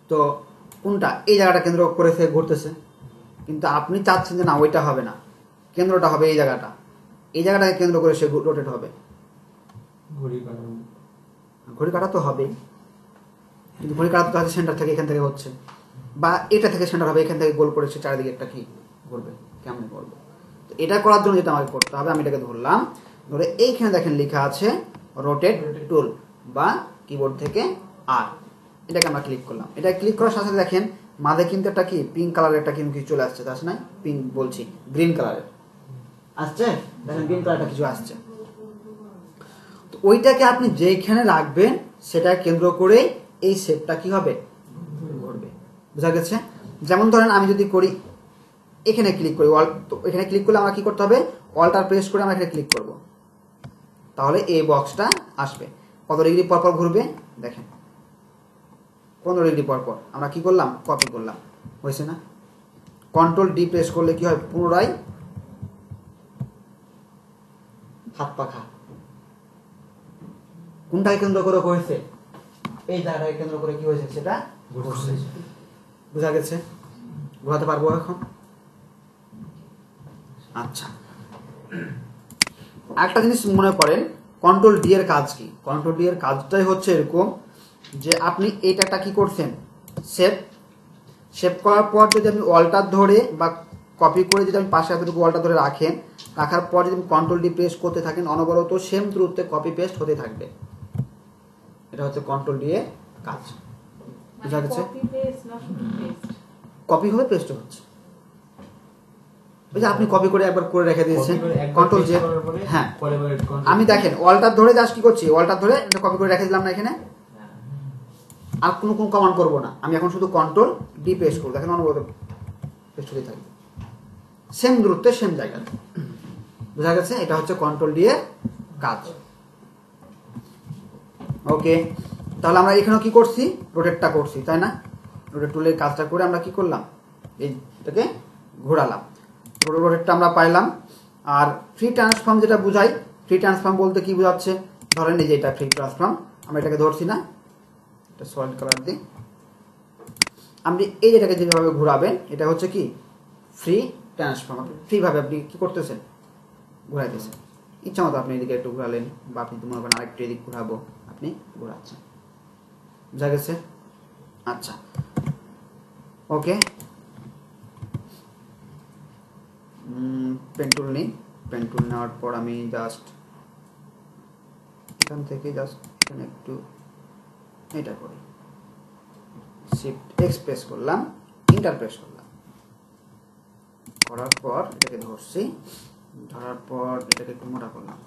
তো কোনটা? এই জায়গাটা কেন্দ্র করে সে ঘুরতেছে, কিন্তু আপনি চাচ্ছেন যে না ওইটা হবে না, কেন্দ্রটা হবে এই জায়গাটা, এই জায়গাটাকে কেন্দ্র করে সে রোটেট হবে। ঘড়ি কাটা তো হবেই, কিন্তু ঘড়ি কাটা তো সেন্টার থেকে এখান থেকে হচ্ছে, বা এটা থেকে সেন্টার হবে, এখান থেকে গোল করে সে চারিদিকে একটা কি ঘুরবে। কেমনে করবো? তো এটা করার জন্য যেটা আমাকে করতে হবে, আমি এটাকে ধরলাম, ধরে এইখানে দেখেন লেখা আছে রোটেট টুল বা কিবোর্ড থেকে আর, এটাকে আমরা ক্লিক করলাম। এটা ক্লিক করার সাথে সাথে দেখেন মাঝে কিন্তু একটা কি পিঙ্ক কালারের একটা কিন্তু কিছু চলে আসছে, তার না? পিঙ্ক বলছি, গ্রিন কালারের আসছে, দেখেন গ্রিন কালারটা কিছু আসছে। তো ওইটাকে আপনি যেখানে রাখবেন সেটা কেন্দ্র করে এই শেপটা কি হবে, ঘুরবে। বোঝা গেছে? যেমন ধরেন আমি যদি করি এখানে ক্লিক করি, তো এখানে ক্লিক করলে আমরা কি করতে হবে, অল্টার প্রেস করে আমরা এখানে ক্লিক করব, তাহলে এই বক্সটা আসবে। কত ডিগ্রি পর পর ঘুরবে দেখেন, 15 ডিগ্রি পর পর। আমরা কি করলাম, কপি করলাম, হয়েছে না? কন্ট্রোল ডি প্রেস করলে কি হয়, পুনরায় হাত পাখা কোনটাকে কেন্দ্র করে হয়েছে, এই জায়গাটাকে কেন্দ্র করে কি হয়েছে সেটা ঘুরছে। বোঝা গেছে? ঘোরাতে পারবো এখন? আচ্ছা, একটা জিনিস মনে করেন, কন্ট্রোল ডি এর কাজ কি? কন্ট্রোল ডি এর কাজটাই হচ্ছে এরকম যে আপনি এইটা কি করছেন, শেপ করার পর যদি আপনি অল্টার ধরে বা কপি করে যদি আপনি পাশে এতটুকু অল্টার ধরে রাখার পর যদি কন্ট্রোল ডি প্রেস করতে থাকেন, অনবরত সেম দূরত্বে কপি পেস্ট হতে থাকবে। এটা হচ্ছে কন্ট্রোল ডি এর কাজ। বুঝা গেছে? কপি হবে, পেস্ট হচ্ছে। ওই যে আপনি কপি করে একবার করে রেখে দিয়েছেন, কন্ট্রোল জে, হ্যাঁ আমি দেখেন অল্টার ধরে জাস্ট কি করছি, অল্টার ধরে এটা কপি করে রেখে দিলাম না এখানে, আর কোনো কমান্ড করবো না, আমি এখন শুধু কন্ট্রোল ডি পেস্ট করবো, দেখেন অনবরত পেস্ট হতে থাকবে সেম দূরত্বে সেম জায়গায়। বোঝা গেছে? এটা হচ্ছে কন্ট্রোল ডি এর কাজ। ওকে, তাহলে আমরা এখানেও কি করছি, রোটেটটা করছি, তাই না? রোটেট টুলের কাজটা করে আমরা কি করলাম, এইটাকে ঘোরালাম, রোটেটটা আমরা পাইলাম। আর ফ্রি ট্রান্সফর্ম যেটা বুঝাই, ফ্রি ট্রান্সফর্ম বলতে কি বোঝাচ্ছে, ধরেন এই যে এটা ফ্রি ট্রান্সফর্ম, আমরা এটাকে ধরছি না, এটা সলিড কালার দিই, আপনি এই যেটাকে যেভাবে ঘোরাবেন এটা হচ্ছে কি ফ্রি ট্রান্সফর্ম। ফ্রি ভাবে আপনি কি করতেছেন, ঘোরাইতেছেন। ইচ্ছা মতো আপনি এদিকে একটু ঘোরালেন, বা আপনি মনে করেন আরেকটু এদিক ঘোরাবো, আপনি ঘোরাচ্ছেন। বুঝা গেছে? আচ্ছা, ওকে, পেন টুল নিই। পেন টুল নেওয়ার পর আমি জাস্ট এখান থেকে জাস্ট এখানে একটু এটা করি, শিফট এক্স প্রেস করলাম, ইন্টার প্রেস করলাম, করার পর এটাকে ধরছি, ধরার পর এটাকে একটু মোটা করলাম,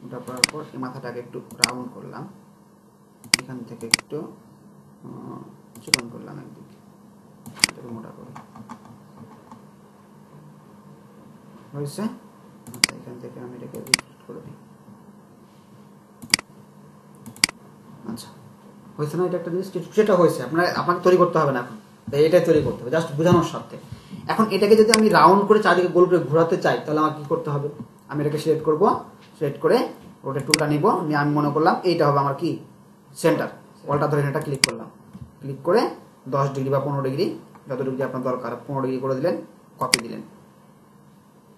মোটা করার পর এই মাথাটাকে একটু রাউন্ড করলাম, এখান থেকে একটু চিকন করলাম একদিকে, এটাকে মোটা করি, হয়েছে? আচ্ছা, এখান থেকে আমি এটাকে রিফ্রেশ করে দিই। আচ্ছা, হয়েছে না? এটা একটা জিনিস সেটা হয়েছে, আপনাকে তৈরি করতে হবে না এখন, তাই এটাই তৈরি করতে হবে, জাস্ট বোঝানোর স্বার্থে। এখন এটাকে যদি আমি রাউন্ড করে চারদিকে গোল করে ঘোরাতে চাই, তাহলে আমার কি করতে হবে? আমি এটাকে সিলেক্ট করব, সিলেক্ট করে রোটেট টুলটা নিব, নিয়ে আমি মনে করলাম এইটা হবে আমার কি সেন্টার। বলটা ধরে এটা ক্লিক করলাম, ক্লিক করে 10 ডিগ্রি বা 15 ডিগ্রি যত ডিগ্রি আপনার দরকার 15 ডিগ্রি করে দিলেন, কপি দিলেন।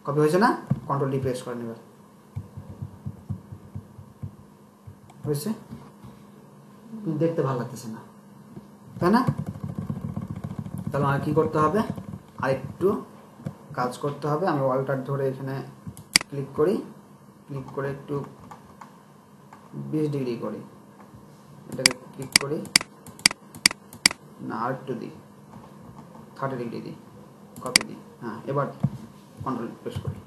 কপি হয়েছে না? কন্ট্রোল ডি প্রেস করেন, এবার হয়েছে? কিন্তু দেখতে ভালো লাগতেছে না, তাই না? তাহলে আমার কি করতে হবে? আরেকটু কাজ করতে হবে। আমি ওয়ালটার ধরে এখানে ক্লিক করি, ক্লিক করে একটু 20 ডিগ্রি করি, এটাকে ক্লিক করি না, আর একটু দিই, 30 ডিগ্রি দিই, কপি দিই। হ্যাঁ, এবার কন্ট্রোল প্রেস করি,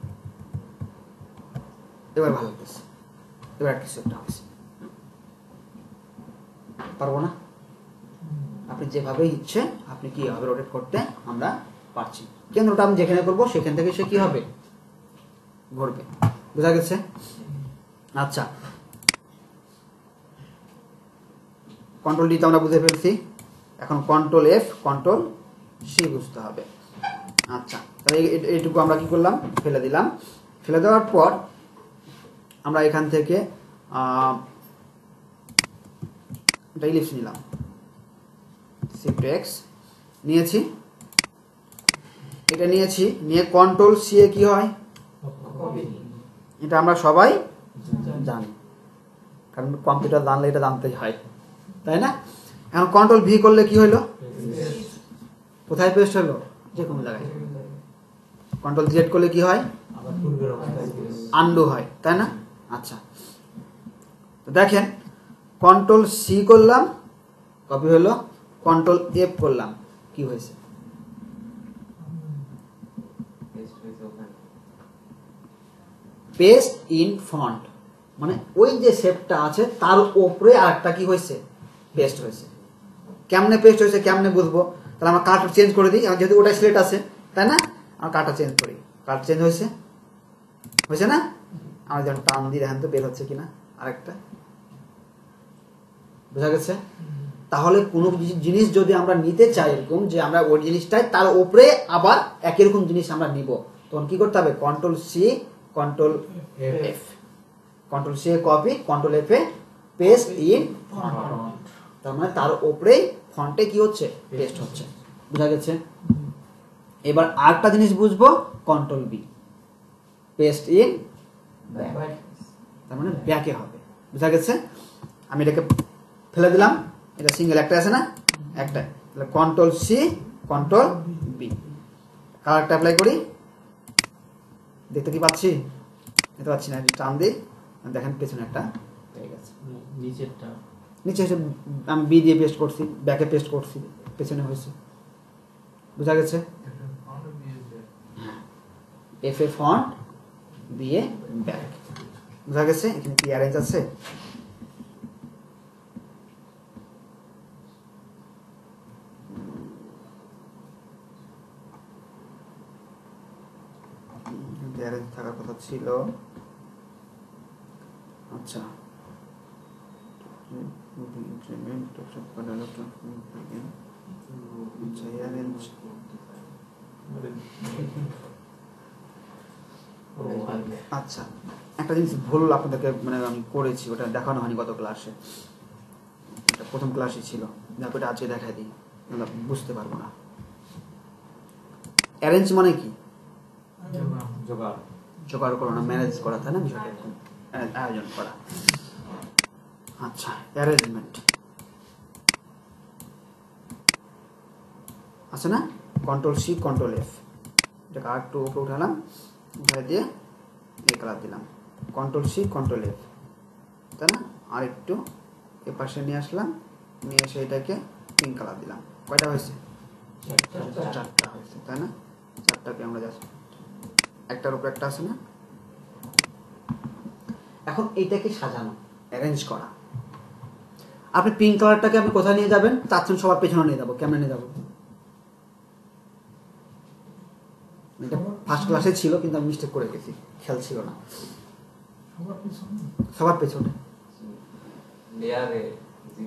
এবার ভালো লাগতেছে। এবার কিছু একটা হয়েছে, পারবো না? আপনি যেভাবে ইচ্ছে আপনি কি হবে রোটেট করতে আমরা পারছি। কেন্দ্রটা আমি যেখানে করবো সেখান থেকে সে কি হবে? ঘুরবে। বোঝা গেছে? আচ্ছা, কন্ট্রোল ডি তো আমরা বুঝে ফেলছি, এখন কন্ট্রোল এফ কন্ট্রোল সি বুঝতে হবে। আচ্ছা, তাহলে এইটুকু আমরা কি করলাম? ফেলে দিলাম। ফেলে দেওয়ার পর আমরা এখান থেকে এটা ইলিপস নিলাম, শিফট এক্স নিয়েছি, এটা নিয়েছি, নিয়ে কন্ট্রোল সি এ কি হয়? এটা আমরা সবাই জানি, কারণ কম্পিউটার জানলে এটা জানতেই হয়, তাই না? এখন কন্ট্রোল ভি করলে কি হলো? কোথায় পেস্ট হলো? যে কোনো জায়গায়। কন্ট্রোল জেড করলে কি হয়? আন্ডু হয়, তাই না? আচ্ছা, তো দেখেন কন্ট্রোল সি করলাম, কপি হলো, কন্ট্রোল এফ করলাম, কি হয়েছে? পেস্ট ইন ফন্ট, মানে ওই যে শেপটা আছে তার উপরে আরেকটা কি হয়েছে? পেস্ট হয়েছে। কেমনে পেস্ট হয়েছে কেমনে বুঝবো? তাহলে আমরা কালারটা চেঞ্জ করে দিই, যেহেতু ওটা সিলেক্ট আছে, তাই না? আমরা কালারটা চেঞ্জ করি, কালার চেঞ্জ হয়েছে, হয়েছে না? আমরা যেমন টান দিয়ে দেখেন তো বের হচ্ছে কিনা আরেকটা। বোঝা গেছে? তাহলে কোনো জিনিস যদি আমরা নিতে চাই এরকম যে আমরা ওই জিনিসটাই তার উপরে আবার একই রকম জিনিস আমরা নিব, তখন কি করতে হবে? Control C control F, control C copy, control F এ পেস্ট ইন ফন্ট, তার মানে তার উপরেই ফন্টে কি হচ্ছে? পেস্ট হচ্ছে। বোঝা গেছে? এবার আরেকটা জিনিস বুঝবো, control B, paste in back, তার মানে ব্যাকে হবে। বোঝা গেছে? আমি এটাকে ফেলে দিলাম, এটা সিঙ্গেল একটা আছে না, একটা, তাহলে কন্ট্রোল সি কন্ট্রোল বি, কালারটা অ্যাপ্লাই করি, দেখতে কি পাচ্ছি? দেখতে পাচ্ছি না, টান দিই, দেখেন পেছনে একটা হয়ে গেছে, নিচেরটা নিচে এসে আমি বি দিয়ে পেস্ট করছি, ব্যাকে পেস্ট করছি, পেছনে হয়েছে। বোঝা গেছে? এফ এ ফন্ট, বি এ ব্যাক। বোঝা গেছে? এখানে কি অ্যারেঞ্জ আছে? অ্যারেঞ্জ থাকার কথা ছিল। আচ্ছা, আচ্ছা, একটা জিনিস ভুল আপনাদেরকে মানে আমি করেছি, ওটা দেখানো হয়নি গত ক্লাসে, এটা প্রথম ক্লাসে ছিল, দেখো এটা আজকে দেখাই দিই, বুঝতে পারবো না। অ্যারেঞ্জ মানে কি? জোগাড়, জোগাড় করা না, ম্যানেজ করা, তাই না? বিষয়টা এরকম, আয়োজন করা। আচ্ছা, অ্যারেঞ্জমেন্ট আছে না, কন্ট্রোল সি কন্ট্রোল এফ, এটাকে আর একটু উপরে উঠালাম, উঠাই দিয়ে এই কালার দিলাম, কন্ট্রোল সি কন্ট্রোল এফ, তাই না? আর একটু এ পাশে নিয়ে আসলাম, নিয়ে এসে এটাকে পিঙ্ক কালার দিলাম। কয়টা হয়েছে? চারটা হয়েছে, তাই না? চারটাকে আমরা জাস্ট একটার উপর একটা আছে না। এখন এইটাকে সাজানো, অ্যারেঞ্জ করা। আপনি পিঙ্ক কালারটাকে আপনি কোথায় নিয়ে যাবেন? চাচ্ছেন সবার পেছনে নিয়ে যাবো, কেমনে নিয়ে যাবো? এটা ফার্স্ট ক্লাসে ছিল কিন্তু আমি মিস্টেক করে গেছি, খেয়াল ছিল না। সবার পেছনে লেয়ারে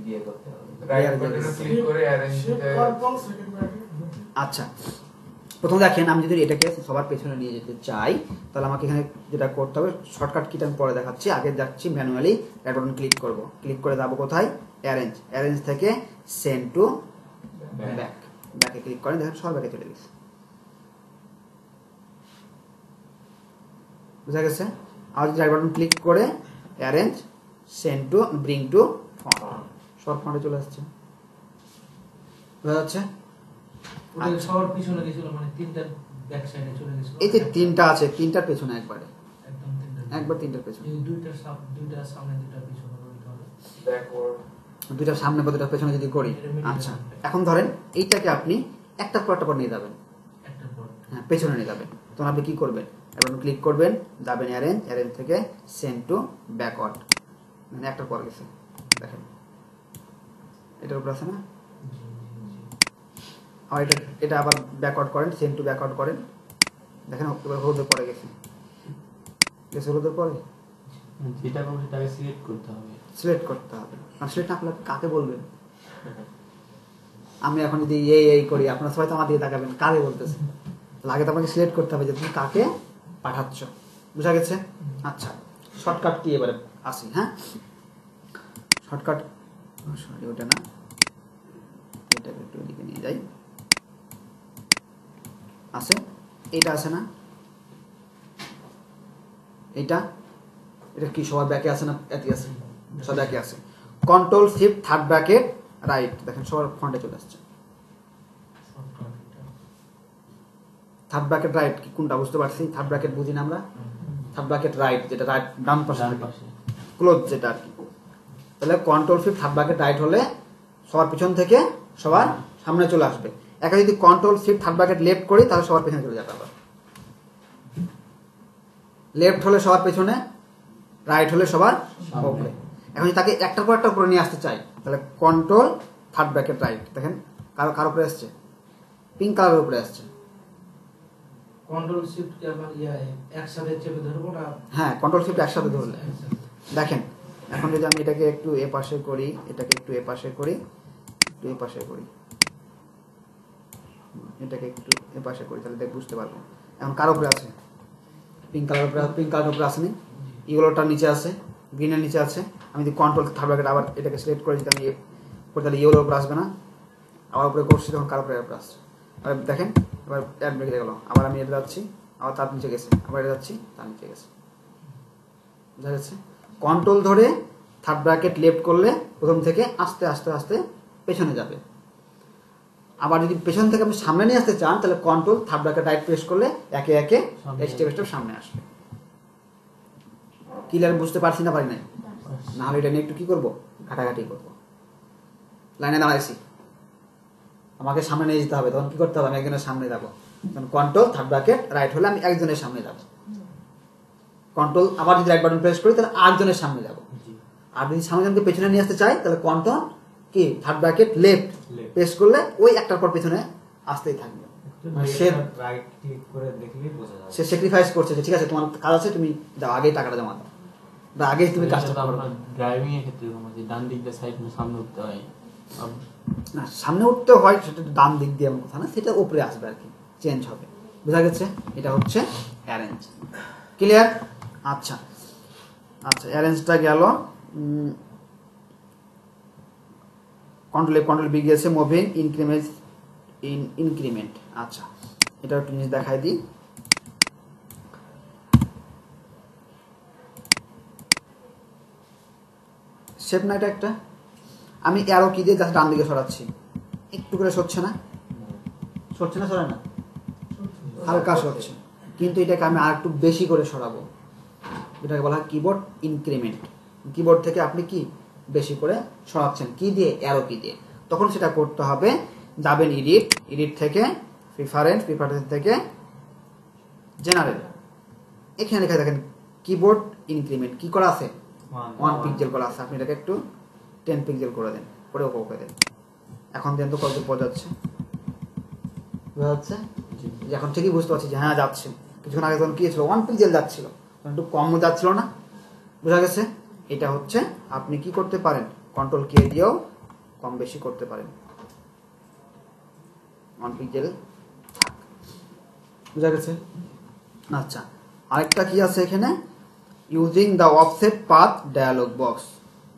গিয়ে করতে হবে, রাইট বাটনে ক্লিক করে অ্যারেঞ্জ আচ্ছা, প্রথমে দেখেন আমি যদি এটাকে সবার পেছনে নিয়ে যেতে চাই তাহলে আমাকে এখানে যেটা করতে হবে, শর্টকাট কিটা আমি পরে দেখাচ্ছি, আগে যাচ্ছি ম্যানুয়ালি অ্যাড বাটন ক্লিক করব, ক্লিক করে যাবো কোথায়, অ্যারেঞ্জ থেকে সেন্ড টু ব্যাকে ক্লিক করেন, দেখেন সব ব্যাকে চলে গেছে, বুঝা গেছে। আর যদি অ্যাড বাটন ক্লিক করে arrange send to bring to font, সব ফন্টে চলে আসছে, বুঝা যাচ্ছে। ওদের সবার পিছনে গেছিল, মানে তিনটা ব্যাক সাইডে চলে গেছিল। এই যে তিনটা আছে, তিনটার পেছনে একবারে, একদম তিনটা, একবার তিনটার পেছনে, এই দুইটা সামনে দুইটা পিছনে করতে হবে। ব্যাকওয়ার্ড দুইটা সামনে বা দুইটা পেছনে যদি করি। আচ্ছা, এখন ধরেন এইটাকে আপনি একটার পর একটা পর নিয়ে যাবেন, একটার পর হ্যাঁ পেছনে নিয়ে যাবেন, তখন আপনি কি করবেন, এবার ক্লিক করবেন, যাবেন অ্যারেঞ্জ থেকে সেন্ড টু ব্যাকওয়ার্ড, মানে একটার পর গেছে, দেখেন এটার উপর আছে না, জি, জি, জি। আর এটা আবার ব্যাকওয়ার্ড করেন, সেন্ড টু ব্যাকওয়ার্ড করেন, দেখেন এবার হলুদের পরে গেছে, হলুদের পরে যেটা করবো সেটাকে সিলেক্ট করতে হবে। সিলেক্ট করতে হবে, কারণ সিলেক্ট না করলে আপনি কাকে বলবেন, আমি এখন যদি এই করি আপনারা সবাই তো আমার দিকে তাকাবেন, কাকে বলতেছে, তাহলে আগে তো আপনাকে সিলেক্ট করতে হবে যে তুমি কাকে পাঠাচ্ছ, বুঝা গেছে। আচ্ছা, শর্টকাট কি এবারে আসি, হ্যাঁ শর্টকাট, সরি ওটা না, এটাকে একটু এদিকে নিয়ে যাই, আছে এইটা আছে না, এটা কি সবার ব্যাকে আছে না, এতে আছে, সব ব্যাকে আছে, control shift third bracket right, দেখেন সবার ফন্টে চলে আসছে, থার্ড ব্র্যাকেট রাইট কি কোনটা বুঝতে পারছি, থার্ড ব্র্যাকেট বুঝি না আমরা, থার্ড ব্র্যাকেট রাইট যেটা রাইট ডান পাশে ক্লোজ যেটা আর কি, তাহলে control shift third bracket right হলে সবার পিছন থেকে সবার সামনে চলে আসবে, একা যদি control shift third bracket left করি তাহলে সবার পেছনে চলে যাবে, আবার লেফট হলে সবার পেছনে, রাইট হলে সবার উপরে। এখন যদি তাকে একটার পর একটা উপরে নিয়ে আসতে চাই তাহলে কন্ট্রোল থার্ড ব্র্যাকেট রাইট, দেখেন কার উপরে আসছে, পিঙ্ক কালারের উপরে আসছে, কন্ট্রোল শিফট কি আবার একসাথে চেপে ধরবো না? হ্যাঁ কন্ট্রোল শিফট একসাথে ধরলে, দেখেন এখন যদি আমি এটাকে একটু এ পাশে করি, এটাকে একটু এ পাশে করি, একটু এ পাশে করি, এটাকে একটু এ পাশে করি, তাহলে দেখ বুঝতে পারবো। এখন কার উপরে আছে, পিঙ্ক কালারের উপরে আসেনি, ইয়েলোটার নিচে আছে, গ্রিনের নিচে আছে, আমি যদি কন্ট্রোল থার্ড ব্র্যাকেট আবার এটাকে সিলেক্ট করে যদি আমি করে তাহলে ইয়েলোর উপরে আসবে না, আবার উপরে করছি তখন কার উপরে আসছে, আর দেখেন এবার অ্যাড ব্রেক গেল, আবার আমি এটা যাচ্ছি, আবার তার নিচে গেছে, আবার এটা যাচ্ছি তার নিচে গেছে, বুঝা যাচ্ছে। কন্ট্রোল ধরে থার্ড ব্র্যাকেট লেফট করলে প্রথম থেকে আস্তে আস্তে আস্তে পেছনে যাবে, আবার যদি পেছন থেকে আপনি সামনে নিয়ে আসতে চান তাহলে control third bracket right press করলে একে একে স্টেপ সামনে আসবে। ক্লিয়ার বুঝতে পারছি না পারি নাই, না হলে এটা নিয়ে একটু কি করবো, ঘাটাঘাটি করবো। লাইনে দাঁড়াইছি, আমাকে সামনে নিয়ে যেতে হবে, তখন কি করতে হবে, আমি একজনের সামনে যাবো, তখন কন্ট্রোল থার্ড ব্র্যাকেট রাইট হলে আমি একজনের সামনে যাবো, কন্ট্রোল আবার যদি রাইট বাটন প্রেস করি তাহলে আরেকজনের সামনে যাবো, আর যদি সামনে পেছনে নিয়ে আসতে চাই তাহলে কন্ট্রোল কি থার্ড ব্র্যাকেট লেফট প্রেস করলে ওই একটার পর পেছনে আসতেই থাকবে, সে স্যাক্রিফাইস করছে যে ঠিক আছে তোমার কাজ আছে, তুমি দাও আগেই টাকাটা জমা দাও, বা আগেই তুমি কাজটা করো। ড্রাইভিং এর ক্ষেত্রে ডান দিক দিয়ে সাইড সামনে উঠতে হয় না, সামনে উঠতে হয় সেটা ডান দিক দিয়ে এমন কথা না, সেটা উপরে আসবে আর কি, চেঞ্জ হবে, বোঝা গেছে। এটা হচ্ছে অ্যারেঞ্জ, ক্লিয়ার। আচ্ছা আচ্ছা, অ্যারেঞ্জটা গেল, কন্ট্রোল বি গেছে, মুভিং ইনক্রিমেন্ট। আচ্ছা, এটা একটু জিনিস দেখাই দিই, শেপ না এটা একটা, আমি অ্যারো কি দিয়ে ডান দিকে সরাচ্ছি, একটু করে সরছে না, সরে না, হালকা সরছে, কিন্তু এটাকে আমি আর একটু বেশি করে সরাবো, এটাকে বলা হয় কিবোর্ড ইনক্রিমেন্ট। কিবোর্ড থেকে আপনি কি বেশি করে সরাচ্ছেন, কি দিয়ে, অ্যারো কি দিয়ে, তখন সেটা করতে হবে, যাবেন এডিট থেকে প্রিফারেন্স থেকে জেনারেল, এখানে লেখা দেখেন কিবোর্ড ইনক্রিমেন্ট কি করা আছে, 1 পিক্সেল করা আছে, আপনি এটাকে একটু 10 পিক্সেল করে দেন, করে ওকে করে দেন। এখন দেন তো কত বোঝা যাচ্ছে, এখন ঠিকই বুঝতে পারছি যে হ্যাঁ যাচ্ছে, কিছুক্ষণ আগে তখন কি ছিল 1 পিক্সেল যাচ্ছিল, একটু কম যাচ্ছিল না, বোঝা গেছে। এটা হচ্ছে আপনি কি করতে পারেন, কন্ট্রোল কে দিয়েও কম বেশি করতে পারেন। 1 পিক্সেল থাক। বুঝা গেছে? আচ্ছা, আরেকটা কি আছে এখানে, using the offset path dialog box.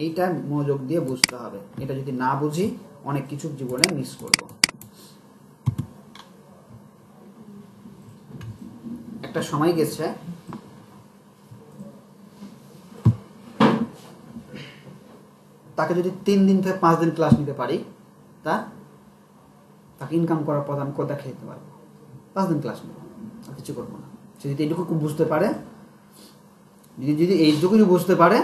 এইটা মনোযোগ দিয়ে বুঝতে হবে, এটা যদি না বুঝি অনেক কিছু জীবনে মিস করব। একটা সময় গেছে তাকে যদি 3 দিন থেকে 5 দিন ক্লাস নিতে পারি, তাকে ইনকাম করার পর আমি কোথা খেতে পারবো। 5 দিন ক্লাস নেব, আর কিছু করবো না। সে যদি এইটুকু বুঝতে পারে, যদি এইটুকুনি বুঝতে পারে,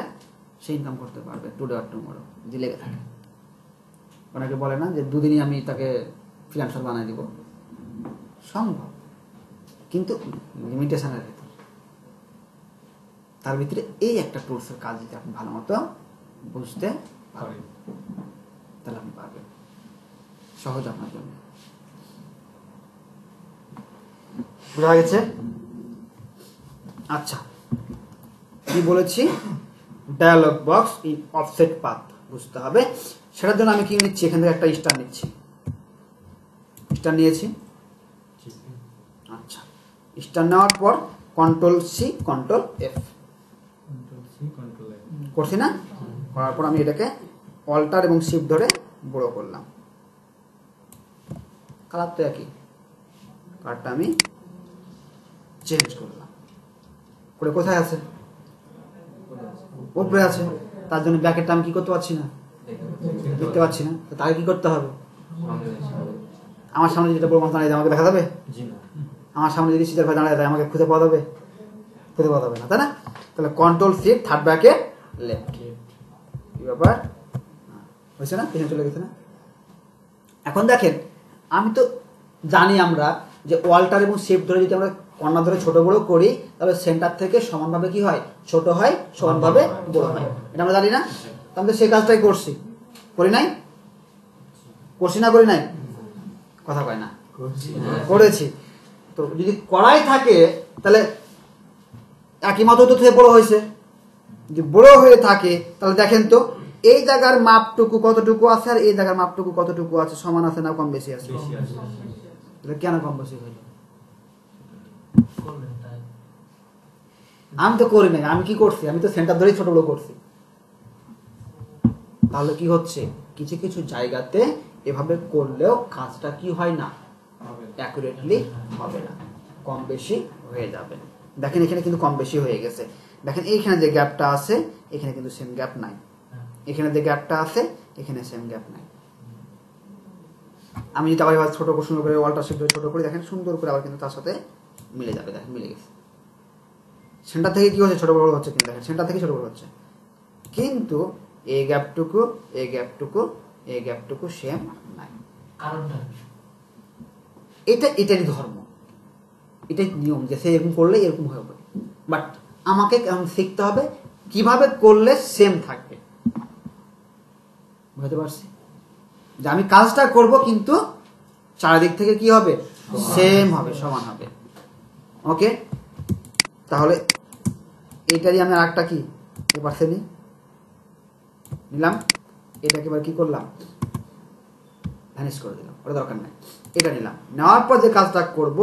সে ইনকাম করতে পারবে টুডে আর টুমরো, যদি লেগে থাকে। অনেকে বলে না যে 2 দিনই আমি তাকে ফ্রিল্যান্সার বানাই দিব, সম্ভব, কিন্তু লিমিটেশনের ভেতর। তার ভিতরে এই একটা টুলসের কাজ যদি আপনি ভালো মতো বুঝতে পারবেন, তাহলে আপনি পারবেন, সহজ আপনার জন্য। বোঝা গেছে? আচ্ছা, কি বলেছি, dialog box in offset path বুঝতে হবে। সেটার জন্য আমি কি নিচ্ছি, এখান থেকে একটা স্টার নিচ্ছি, স্টার নিয়েছি। আচ্ছা, স্টার নেওয়ার পর কন্ট্রোল সি কন্ট্রোল এফ করছি না? করার পর আমি এটাকে অল্টার এবং শিফট ধরে বড় করলাম। কালার তো একই, কালারটা আমি চেঞ্জ করলাম করে কোথায় আছে, উপরে আছে। তার জন্য ব্র্যাকেটটা আমি কি করতে পারছি না, দেখতে পাচ্ছি না। তাকে কি করতে হবে, আমার সামনে যেটা বড় মাছ দাঁড়িয়ে যায় আমাকে দেখা যাবে? আমার সামনে যদি সিজার ভাই দাঁড়িয়ে যায় আমাকে খুঁজে পাওয়া যাবে? খুঁজে পাওয়া যাবে না, তাই না? তাহলে control shift third bracket left. কি ব্যাপার, হয়েছে না? পেছনে চলে গেছে না? এখন দেখেন, আমি তো জানি আমরা যে ওয়াল্টার এবং শিফট ধরে যদি আমরা কর্নার ধরে ছোট বড় করি, তাহলে সেন্টার থেকে সমানভাবে কি হয়, ছোট হয়, সমানভাবে বড় হয়। এটা আমরা জানি না? তাহলে সেই কাজটাই করছি, করি নাই? করছি না করি নাই? কথা কয় না, করেছি। তো যদি করাই থাকে তাহলে একই মতো তো বড় হয়েছে। যদি বড় হয়ে থাকে তাহলে দেখেন তো এই জায়গার মাপটুকু কতটুকু আছে আর এই জায়গার মাপটুকু কতটুকু আছে, সমান আছে না কম বেশি আছে? তাহলে কেন কম বেশি হইল? আমি তো করি নাই, আমি কি করছি, আমি তো সেন্টার ধরেই ছোট বড় করছি। তাহলে কি হচ্ছে, কিছু কিছু জায়গাতে এভাবে করলেও কাজটা কি হয় না, অ্যাকুরেটলি হবে না, কম বেশি হয়ে যাবে। দেখেন এখানে কিন্তু কম বেশি হয়ে গেছে। দেখেন এইখানে যে গ্যাপটা আছে এখানে কিন্তু সেম গ্যাপ নাই, এখানে যে গ্যাপটা আছে এখানে সেম গ্যাপ নাই। আমি যদি আবার ছোট সুন্দর করে ওয়ালটা শিফট ছোট করি, দেখেন সুন্দর করে আবার কিন্তু তার সাথে মিলে যাবে। দেখেন মিলে গেছে। সেন্টার থেকে কি হচ্ছে, ছোট বড় হচ্ছে, কিন্তু দেখেন সেন্টার থেকে ছোট বড় হচ্ছে, কিন্তু এই গ্যাপটুকু এই গ্যাপটুকু এই গ্যাপটুকু সেম নাই। কারণটা এটারই ধর্ম, এটাই নিয়ম যে সে এরকম করলে এরকম হবে। বাট আমাকে শিখতে হবে কিভাবে করলে সেম থাকবে। বুঝতে পারছি যে আমি কাজটা করব কিন্তু চারিদিক থেকে কি হবে, সেম হবে, সমান হবে। ওকে, তাহলে এটারই আমি আরেকটা কি এ পাশে নিলাম, এটাকে এবার কি করলাম, ভ্যানিশ করে দিলাম, ওটা দরকার নাই। এটা নিলাম, নেওয়ার পর যে কাজটা করব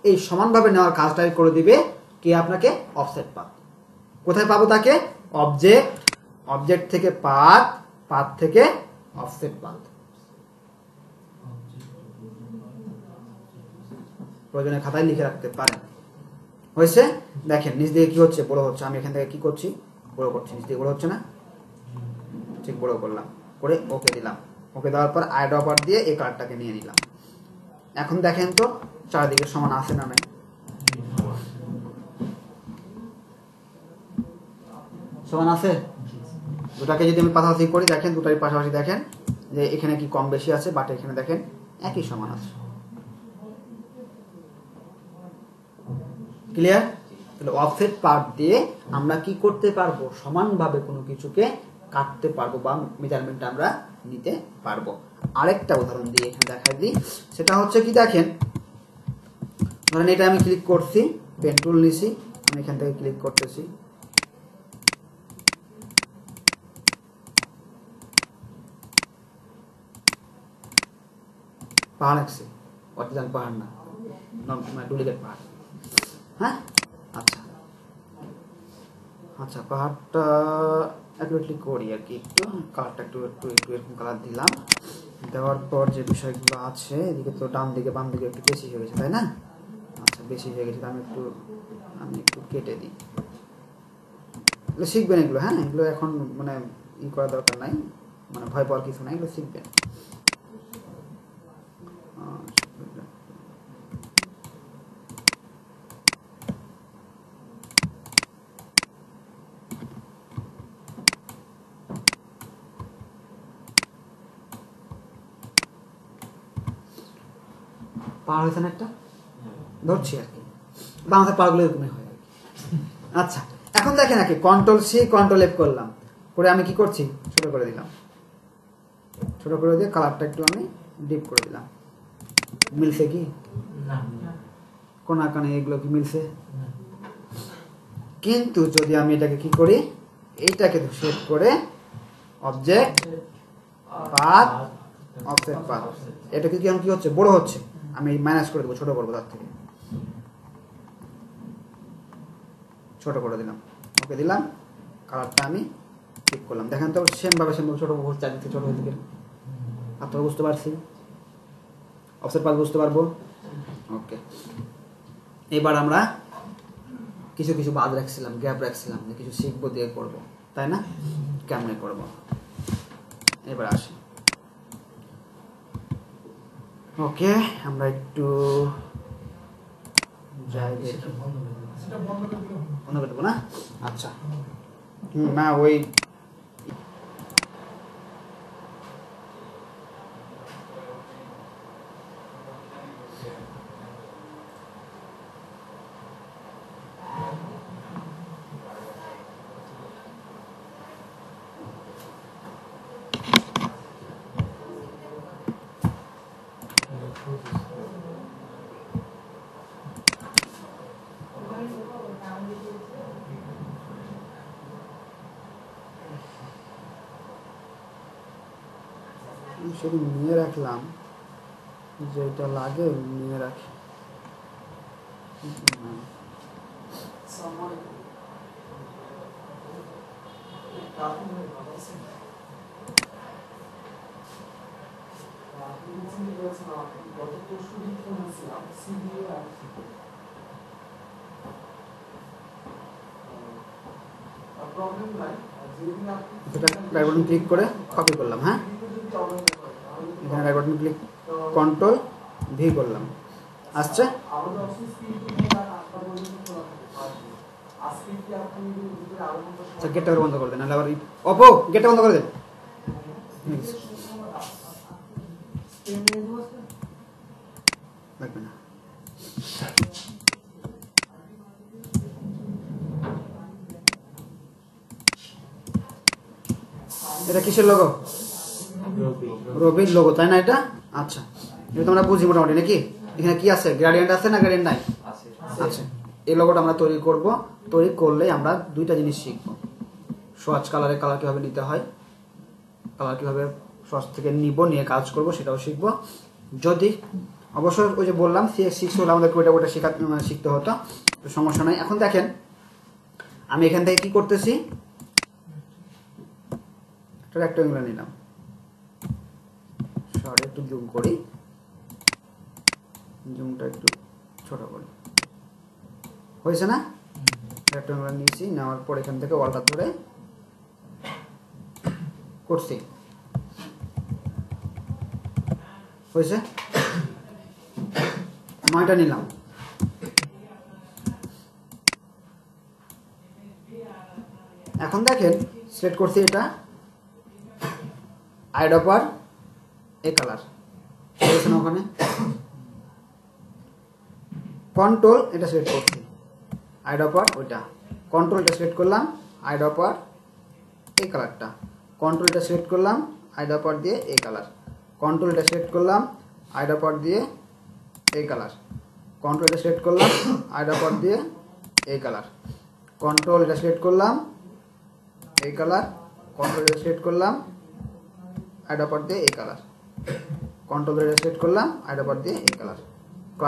এই সমানভাবে নেওয়ার কাজটাই করে দিবে কি আপনাকে, অফসেট পাথ। কোথায় পাবো তাকে, অবজেক্ট, অবজেক্ট থেকে পাথ, পাথ থেকে অফসেট পাথ। প্রয়োজনে খাতায় লিখে রাখতে পারেন। হয়েছে? দেখেন নিচ দিকে কি হচ্ছে, বড় হচ্ছে। আমি এখান থেকে কি করছি, বড় করছি। নিচ দিকে বড় হচ্ছে না, ঠিক বড় করলাম, করে ওকে দিলাম। ওকে দেওয়ার পর আই ড্রপার দিয়ে এই কার্ডটাকে নিয়ে নিলাম। এখন দেখেন তো চারিদিকে সমান আছে না নাই, সমান আছে। দুটাকে যদি আমি পাশাপাশি করি, দেখেন দুটাই পাশাপাশি, দেখেন যে এখানে কি কম বেশি আছে, বাট এখানে দেখেন একই সমান আছে। ক্লিয়ার? তাহলে অফসেট পার্ট দিয়ে আমরা কি করতে পারবো, সমানভাবে কোনো কিছুকে কাটতে পারবো বা মেজারমেন্ট আমরা নিতে পারবো। আরেকটা উদাহরণ দিয়ে এখানে দেখাই দিই, সেটা হচ্ছে কি, দেখেন ধরেন এটা আমি ক্লিক করছি, পেন টুল নিছি, আমি এখান থেকে ক্লিক করতেছি, পাহাড় আঁকছি, অরিজিনাল পাহাড় না, মানে ডুপ্লিকেট পাহাড়। হ্যাঁ আচ্ছা আচ্ছা, পাহাড়টা অ্যাকুরেটলি করি আর কি, একটু কালারটা একটু একটু একটু এরকম কালার দিলাম। দেওয়ার পর যে বিষয়গুলো আছে, এদিকে তো ডান দিকে বাম দিকে একটু বেশি হয়ে গেছে তাই না? আচ্ছা বেশি হয়ে গেছে, আমি একটু কেটে দিই। এগুলো শিখবেন এগুলো, হ্যাঁ এগুলো এখন মানে করা দরকার নাই, মানে ভয় পাওয়ার কিছু নাই, এগুলো শিখবেন। পাহাড় হয়েছে না একটা, ধরছি আর কি, বাংলাদেশের পাহাড়গুলো এরকমই হয় আর কি। আচ্ছা এখন দেখেন আর কি, Ctrl+C Ctrl+F করলাম, করে আমি কি করছি, ছোট করে দিলাম, ছোট করে দিয়ে কালারটা একটু আমি ডিপ করে দিলাম। মিলছে কি না কোনা কানে এগুলো কি মিলছে? কিন্তু যদি আমি এটাকে কি করি, এইটাকে সেট করে অবজেক্ট পাথ অফসেট পাথ, এটা কি কি হচ্ছে, বড় হচ্ছে, আমি মাইনাস করে দেবো, ছোট করবো, তার থেকে ছোট করে দিলাম, ওকে দিলাম, কালারটা আমি ঠিক করলাম। দেখেন তো সেম ভাবে ছোট করবো, চারদিকে ছোট হয়ে দিকে, আপনারা বুঝতে পারছি, অফসেট পাথ বুঝতে পারবো। ওকে, এবার আমরা কিছু কিছু বাদ রাখছিলাম, গ্যাপ রাখছিলাম, যে কিছু শিখবো দিয়ে করবো, তাই না? কেমনে করব, এবার আসি। ওকে, আমরা একটু যাই দেখি, সেটা বন্ধ করে দিলাম। সেটা বন্ধ করে দিলে হবে। বন্ধ করে দেবো না? আচ্ছা না ওই শুধু নিয়ে রাখলাম, যেটা লাগে নিয়ে রাখি। এটা রাইট বাটন ক্লিক করে কপি করলাম, হ্যাঁ এখানে রাইট বাটন ক্লিক Ctrl+V করলাম, আসছে। আচ্ছা গেটটা বন্ধ করে দেন, নাহলে আবার অপো গেটটা বন্ধ করে দেন। লাগবে না। এটা কিসের লোগো? রবির লোগো, তাই না এটা? আচ্ছা এটা তোমরা বুঝি মোটামুটি নাকি? এখানে কি আছে, গ্রেডিয়েন্ট আছে না গ্রেডিয়েন্ট নাই? আচ্ছা এই লোগোটা আমরা তৈরি করব, তৈরি করলেই আমরা দুইটা জিনিস শিখব। সোয়াচ কালারে কালার কীভাবে নিতে হয়, কালার কীভাবে সোয়াচ থেকে নিব, নিয়ে কাজ করব, সেটাও শিখব। যদি অবশ্য ওই যে বললাম CX6 হলে আমাদেরকে ওইটা শিখতে হতো, তো সমস্যা নাই। এখন দেখেন আমি এখান থেকে কি করতেছি, একটা রেক্ট্যাঙ্গুলার নিলাম, সরি একটু জুম করি, জুমটা একটু ছোট করি, হয়েছে না? রেক্ট্যাঙ্গুলার নিয়েছি, নেওয়ার পর এখান থেকে ওয়ালটা ধরে করছি, হয়েছে? 9টা নিলাম, এখন দেখেন সিলেক্ট করছি এটা আইডপার এ কালার, হয়েছে না? ওখানে কন্ট্রোল এটা সিলেক্ট করছি, আইডপার ওইটা, কন্ট্রোল এটা সিলেক্ট করলাম, আইডপার এই কালারটা, কন্ট্রোল এটা সিলেক্ট করলাম, আইডপার দিয়ে এই কালার, কন্ট্রোল এটা সিলেক্ট করলাম, আইডপার দিয়ে এই কালার, কন্ট্রোল এটা সিলেক্ট করলাম, আইডপার দিয়ে এই কালার, কন্ট্রোল এটা সিলেক্ট করলাম, এই কালার, কন্ট্রোল এটা সিলেক্ট করলাম, আইডপার দিয়ে এই কালার। কন্ট্রোল ধরে সিলেক্ট করলাম, আর আবার দিয়ে এই কালার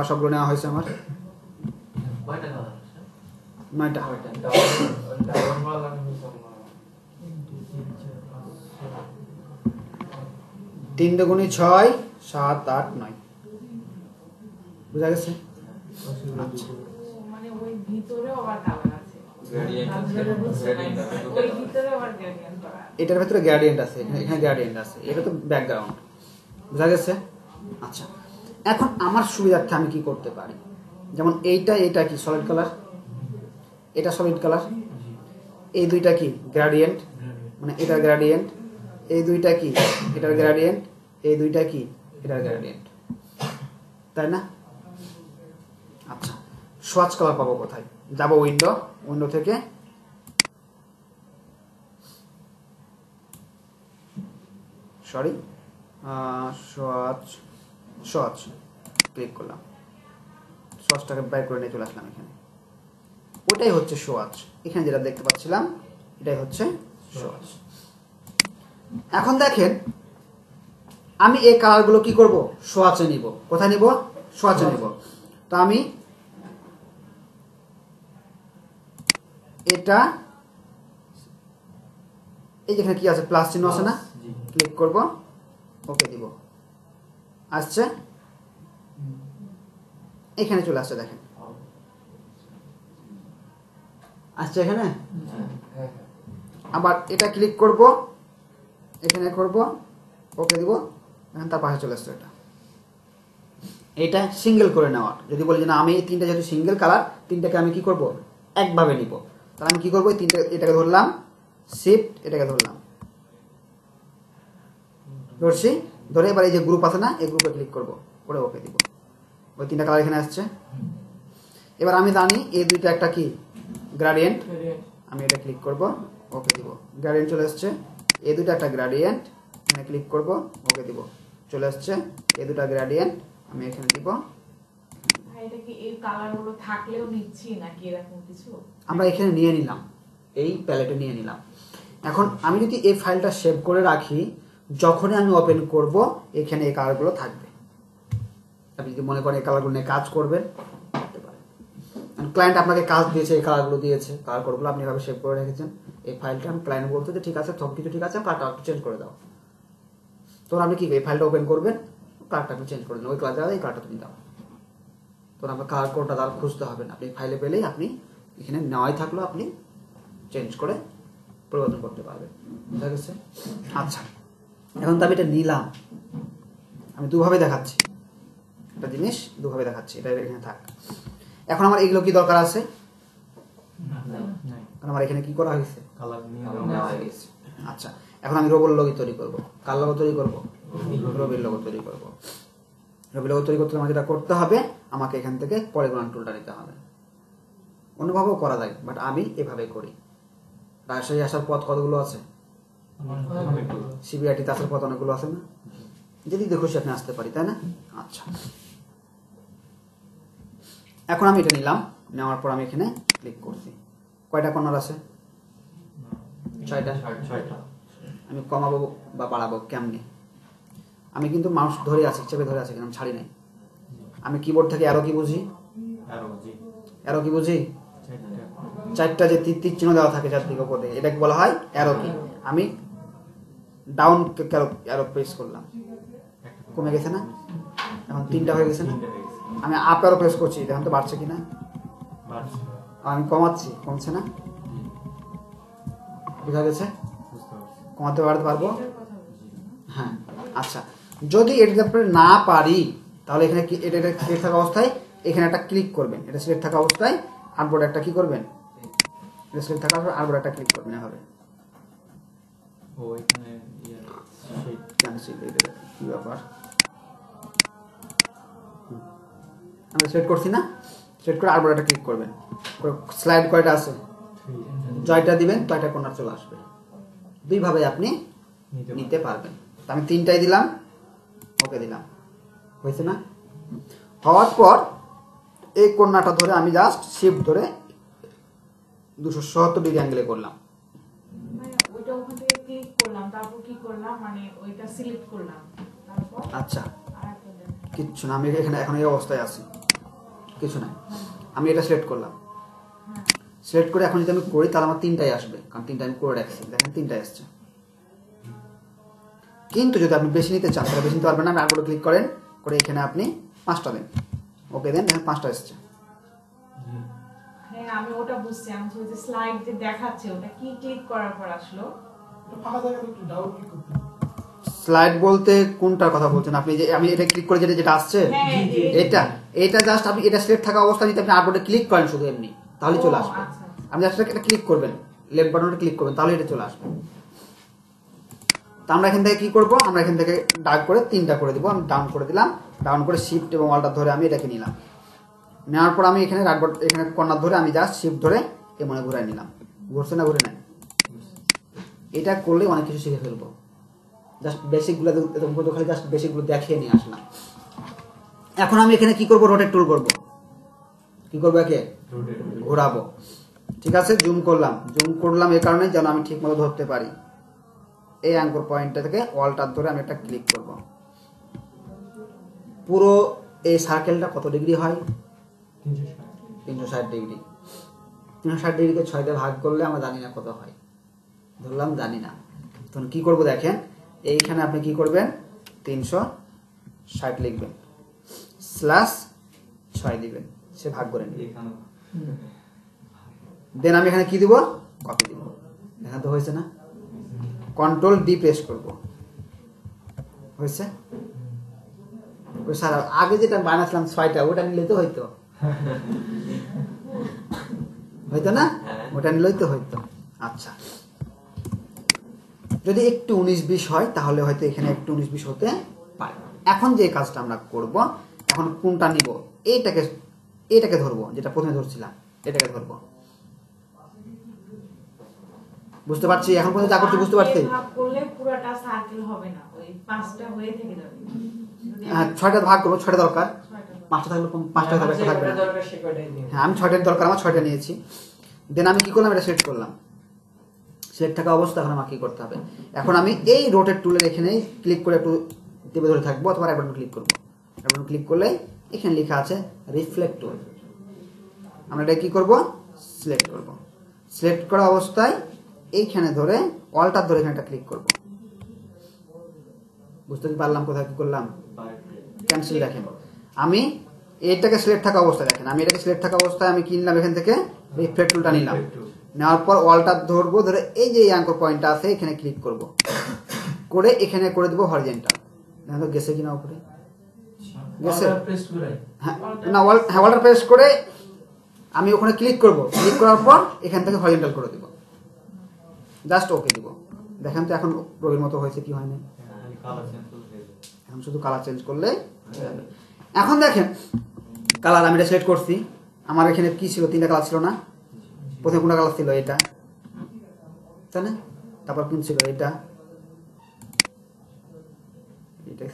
সবগুলো নেওয়া হয়েছে আমার কয়টা কালার আছে? 9টা। ডায়মন্ড ওয়ালা আমি সম্মান 3 দুগুণে 6, 7, 8, 9 বুঝা গেছে? আচ্ছা মানে ওই ভিতরে আবার কালার আছে, Gradient আছে, gradient আছে। ওই ভিতরে আবার গ্রেডিয়েন্ট করা আছে। এটার ভেতরে গ্রেডিয়েন্ট আছে, এখানে গ্রেডিয়েন্ট আছে, এটা তো ব্যাকগ্রাউন্ড। বুঝা গেছে? আচ্ছা এখন আমার সুবিধার্থে আমি কি করতে পারি, যেমন এটা কি সলিড কালার, এটা সলিড কালার, এই দুইটা কি গ্রেডিয়েন্ট, মানে এটার গ্রেডিয়েন্ট, এই দুইটা কি এটার গ্রেডিয়েন্ট, এই দুইটা কি এটার গ্রেডিয়েন্ট, তাই না? আচ্ছা সোয়াচ কালার পাবো কোথায়? যাব উইন্ডো থেকে সরি সোয়াচ ক্লিক করলাম, সোয়াচটাকে বাইর করে নিয়ে চলে আসলাম এখানে। ওটাই হচ্ছে সোয়াচ, এখানে যেটা দেখতে পাচ্ছিলাম এটাই হচ্ছে সোয়াচ। এখন দেখেন আমি এই কালারগুলো কি করব, সোয়াচে নিব। কোথায় নিব? সোয়াচে নিব। তো আমি এটা এই যেখানে কি আছে প্লাস চিহ্ন আছে না, ক্লিক করব, ওকে দিব, আসছে এখানে চলে আসছে, দেখেন আসছে এখানে। আবার এটা ক্লিক করব, এখানে করব, ওকে দিব, এখন তার পাশে চলে আসছে এটা সিঙ্গেল করে নেওয়ার। যদি বলি যে না আমি এই তিনটা যেহেতু সিঙ্গেল কালার, তিনটাকে আমি কি করব একভাবে নিব, তাহলে আমি কি করবো এই তিনটা, এটাকে ধরলাম শিফট, এটাকে ধরলাম, ধরছি, ধরে এবার এই যে গ্রুপ আছে না, এই গ্রুপে ক্লিক করব, করে ওকে দিব, ওই তিনটা কালার এখানে আসছে। এবার আমি জানি এই দুইটা একটা কি গ্রেডিয়েন্ট, আমি এটা ক্লিক করব, ওকে দিব, গ্রেডিয়েন্ট চলে আসছে। এই দুটো একটা গ্রেডিয়েন্ট, এখানে ক্লিক করব, ওকে দিব, চলে আসছে। এই দুটো গ্রেডিয়েন্ট আমি এখানে দিব। ভাই এটা কি এই কালারগুলো থাকলেও নিচ্ছি নাকি এরকম কিছু? আমরা এখানে নিয়ে নিলাম, এই প্যালেটে নিয়ে নিলাম। এখন আমি যদি এই ফাইলটা সেভ করে রাখি, যখনই আমি ওপেন করব এখানে এই কালারগুলো থাকবে। আপনি যদি মনে করেন এই কালারগুলো নিয়ে কাজ করবেন, করতে পারেন। ক্লায়েন্ট আপনাকে কাজ দিয়েছে, এই কালারগুলো দিয়েছে, কালার কোডগুলো আপনি এভাবে সেভ করে রেখেছেন। এই ফাইলটা আমি ক্লায়েন্ট বলতে যে ঠিক আছে সব কিছু ঠিক আছে, কালারটা একটু চেঞ্জ করে দাও। তখন আপনি কি এই ফাইলটা ওপেন করবেন, কালারটা আপনি চেঞ্জ করে দেন, ওই কালার এই কালারটা তুমি দাও। তখন আপনার কালার কোডটা তার খুঁজতে হবে না, আপনি ফাইলে পেলেই আপনি এখানে নেওয়াই থাকলো, আপনি চেঞ্জ করে পরিবর্তন করতে পারবেন। বুঝা গেছে? আচ্ছা এখন তো আমি এটা নিলাম, আমি দুভাবে দেখাচ্ছি, একটা জিনিস দুভাবে দেখাচ্ছি, এটা এখানে থাক। এখন আমার এগুলো কি দরকার আছে? কারণ আমার এখানে কি করা হয়েছে, নেওয়া হয়ে গেছে। আচ্ছা এখন আমি রবির লোগো তৈরি করবো। কার লোগো তৈরি করবো? রবির লোগো তৈরি করবো। রবির লোগো তৈরি করতে আমাকে যেটা করতে হবে, আমাকে এখান থেকে পলিগন টুলটা নিতে হবে। অন্যভাবেও করা যায়, বাট আমি এভাবে করি। রাজশাহী আসার পথ কতগুলো আছে? সিবিআইটিতে আসার পথ অনেকগুলো আছে না? যদি খুশি আপনি আসতে পারি, তাই না? আচ্ছা এখন আমি এটা নিলাম, নেওয়ার পর আমি এখানে ক্লিক করছি। কয়টা কর্নার আছে? 6টা। আমি কমাবো বা বাড়াবো কেমনি? আমি কিন্তু মাউস ধরে আছি, চেপে ধরে আছি, কিন্তু আমি ছাড়ি নাই। আমি কিবোর্ড থেকে অ্যারো কি বুঝি? অ্যারো কি বুঝি? 4টা যে তীর চিহ্ন দেওয়া থাকে চারদিকে উপরে, এটাকে বলা হয় অ্যারো কি। আমি ডাউন অ্যারো প্রেস করলাম, কমে গেছে না? এখন 3টা হয়ে গেছে না? আমি আপ অ্যারো প্রেস করছি, দেখুন তো বাড়ছে কিনা। আমি কমাচ্ছি, কমছে না? বুঝা গেছে? কমাতে বাড়াতে পারবো? হ্যাঁ। আচ্ছা যদি এটাতে না পারি, তাহলে এখানে এটা সিলেক্ট থাকা অবস্থায় এখানে একটা ক্লিক করবেন, এটা সিলেক্ট থাকা অবস্থায় আর্টবোর্ডে একটা কি করবেন, এটা সিলেক্ট থাকা অবস্থায় আর্টবোর্ডে একটা ক্লিক করবেন, এভাবে। ক্যান্সেল দিয়ে দেবেন, কি ব্যাপার? আমরা সিলেক্ট করছি না, সিলেক্ট করে আর্টবোর্ডে একটা ক্লিক করবেন, স্লাইড কয়টা আছে? জয়টা দিবেন, কয়টা কর্নার চলে আসবে। দুইভাবে আপনি নিতে পারবেন। আমি 3টাই দিলাম, ওকে দিলাম, হয়েছে না? হওয়ার পর এই কর্নারটা ধরে আমি জাস্ট শিফট ধরে 270 ডিগ্রি অ্যাঙ্গেলে করলাম। মানে ওইটা ওখান থেকে ক্লিক করলাম, তারপর কি করলাম, মানে ওইটা সিলেক্ট করলাম, তারপর আচ্ছা কিচ্ছু না, আমি এখানে এখন এই অবস্থায় আছি, কিছু নাই। আমি এটা সিলেক্ট করলাম, সিলেক্ট করে এখন যদি আমি করি তাহলে আমার 3টাই আসবে, কারণ 3টা আমি করে রাখছি। দেখেন 3টাই আসছে। কিন্তু যদি আপনি বেশি নিতে চান তাহলে বেশি নিতে পারবেন না। আর ক্লিক করেন, করে এখানে আপনি 5টা দেন, ওকে দেন, দেখেন 5টা এসছে। হ্যাঁ আমি ওটা বুঝছি, আমি ওই যে স্লাইড যে দেখাচ্ছে ওটা কি ক্লিক করার পর আসলো? ফাঁকা জায়গাতে একটু ডাবল ক্লিক করতে হবে। স্লাইড বলতে কোনটার কথা বলছেন আপনি? যে আমি এটা ক্লিক করে যেটা আসছে হ্যাঁ, এটা জাস্ট আপনি এটা সিলেক্ট থাকা অবস্থায় যদি আপনি আর্টবোর্ডে ক্লিক করেন শুধু এমনি, তাহলে চলে আসবে। আচ্ছা। আপনি জাস্ট এটা ক্লিক করবেন, লেফট বাটনটা ক্লিক করবেন, তাহলে এটা চলে আসবে। তো আমরা এখান থেকে কি করব, আমরা এখান থেকে ডার্ক করে 3টা করে দিব। আমি ডাউন করে দিলাম, ডাউন করে শিফট এবং অল্টার ধরে আমি এটাকে নিলাম। নেওয়ার পর আমি এখানে রাইট বাটন, এখানে কর্নার ধরে আমি জাস্ট শিফট ধরে এমনে ঘুরাই নিলাম। ঘুরছে না? ঘুরে নাই। এটা করলে অনেক কিছু শিখে ফেলবো। জাস্ট বেসিকগুলো খালি জাস্ট বেসিকগুলো দেখিয়ে নিয়ে আসলাম। এখন আমি এখানে কি করব, রোটেট টুল করব। কি করবো, একে ঘোরাবো। ঠিক আছে, জুম করলাম। জুম করলাম এই কারণে যেন আমি ঠিক মতো ধরতে পারি। এই অ্যাঙ্কর পয়েন্টটা থেকে অল্টার ধরে আমি একটা ক্লিক করব। পুরো এই সার্কেলটা কত ডিগ্রি হয়? 360 ডিগ্রি। 360 ডিগ্রিকে 6 দিয়ে ভাগ করলে আমরা জানি না কত হয়, ধরলাম জানি না। তখন কি করব দেখেন, এইখানে আপনি কি করবেন, 360 লিখবেন, /6 দিবেন, সে ভাগ করে নেবেন। দেন আমি এখানে কি দিব, কপি দিব। এখানে তো হয়েছে না? কন্ট্রোল ডি প্রেস করব, হয়েছে? ওই স্যার আগে যেটা বানাচ্ছিলাম 6টা, ওটা নিলে তো হইতো, হইতো না? ওটা নিলেই তো হইতো। আচ্ছা, যদি একটু 19-20 হয় তাহলে হয়তো এখানে একটু 19-20 হতে পারে। এখন যে কাজটা আমরা করব, এখন কোনটা নিব, এটাকে ধরবো, যেটা প্রথমে ধরছিলাম এটাকে ধরবো। বুঝতে পারছি? এখন পর্যন্ত যা করছি বুঝতে পারছি? ভাগ করলে পুরোটা সার্কেল হবে না, ওই 5টা হয়ে থেকে যাবে। হ্যাঁ, 6টা ভাগ করবো, 6টা দরকার। 6টা। 5টা থাকলে 5টা থাকবে, একটা থাকবে না। দরকার সে কয়টাই দিন। হ্যাঁ, আমি 6টার দরকার, আমার 6টা নিয়েছি। দেন আমি কি করলাম, এটা সিলেক্ট করলাম। সিলেক্ট থাকা অবস্থা এখন আমাকে কি করতে হবে, এখন আমি এই রোটেট টুলের এখানেই ক্লিক করে একটু টেপে ধরে থাকবো, অথবা রাইট বাটন ক্লিক করবো। রাইট বাটন ক্লিক করলে এখানে লেখা আছে রিফ্লেক্ট টুল। আমরা এটা কি করব, সিলেক্ট করব। সিলেক্ট করা অবস্থায় এইখানে ধরে অল্টার ধরে এখানে একটা ক্লিক করব। বুঝতে পারলাম কোথায় কি করলাম? ক্যান্সেল। দেখেন আমি এইটাকে সিলেক্ট থাকা অবস্থায়, দেখেন আমি এটাকে সিলেক্ট থাকা অবস্থায় আমি কি নিলাম, এখান থেকে রিফ্লেক্ট টুলটা নিলাম। নেওয়ার পর অল্টার ধরবো, ধরে এই যে অ্যাঙ্কর পয়েন্টটা আছে এখানে ক্লিক করব, করে এখানে করে দেবো হরিজন্টাল। দেখেন তো গেছে কিনা উপরে? গেছে? হ্যাঁ, না অল্টার প্রেস করে আমি ওখানে ক্লিক করব, ক্লিক করার পর এখান থেকে হরিজন্টাল করে দেব, জাস্ট ওকে দিব। দেখেন তো এখন রবির মতো হয়েছে কি হয় না? এখন শুধু কালার চেঞ্জ করলে হয়ে যাবে। এখন দেখেন কালার আমি এটা সিলেক্ট করছি, আমার এখানে কি ছিল, 3টা কালার ছিল না? প্রথমে কোনটা কালার ছিল, এটা, তাই না? তারপর কোন ছিল, এটা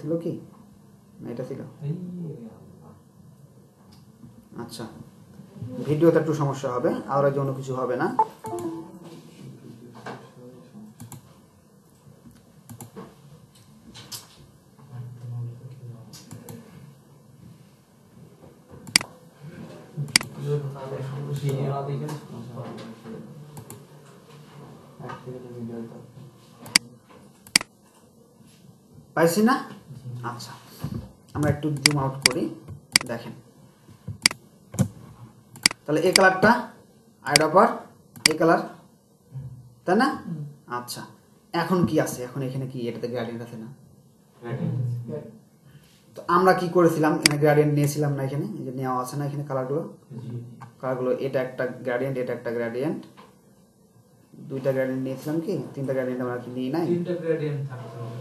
ছিল কি না, এটা ছিল। আচ্ছা, ভিডিওতে একটু সমস্যা হবে, আর জন্য কিছু হবে না। পাইছি না? আচ্ছা, আমরা একটু জুম আউট করি, দেখেন তাহলে এই কালারটা আইডাপার, এই কালার, তাই না? আচ্ছা, এখন কি আছে, এখন এখানে কি, এটাতে গ্রেডিয়েন্ট আছে না? তো আমরা কি করেছিলাম, এখানে গ্রেডিয়েন্ট নিয়েছিলাম না? এখানে এই যে নেওয়া আছে না, এখানে কালারগুলো, এটা একটা গ্রেডিয়েন্ট, এটা একটা গ্রেডিয়েন্ট, 2টা গ্রেডিয়েন্ট নিয়েছিলাম কি? 3টা গ্রেডিয়েন্ট আমরা কি নিই নাই? 3টা গ্রেডিয়েন্ট থাকতে হবে।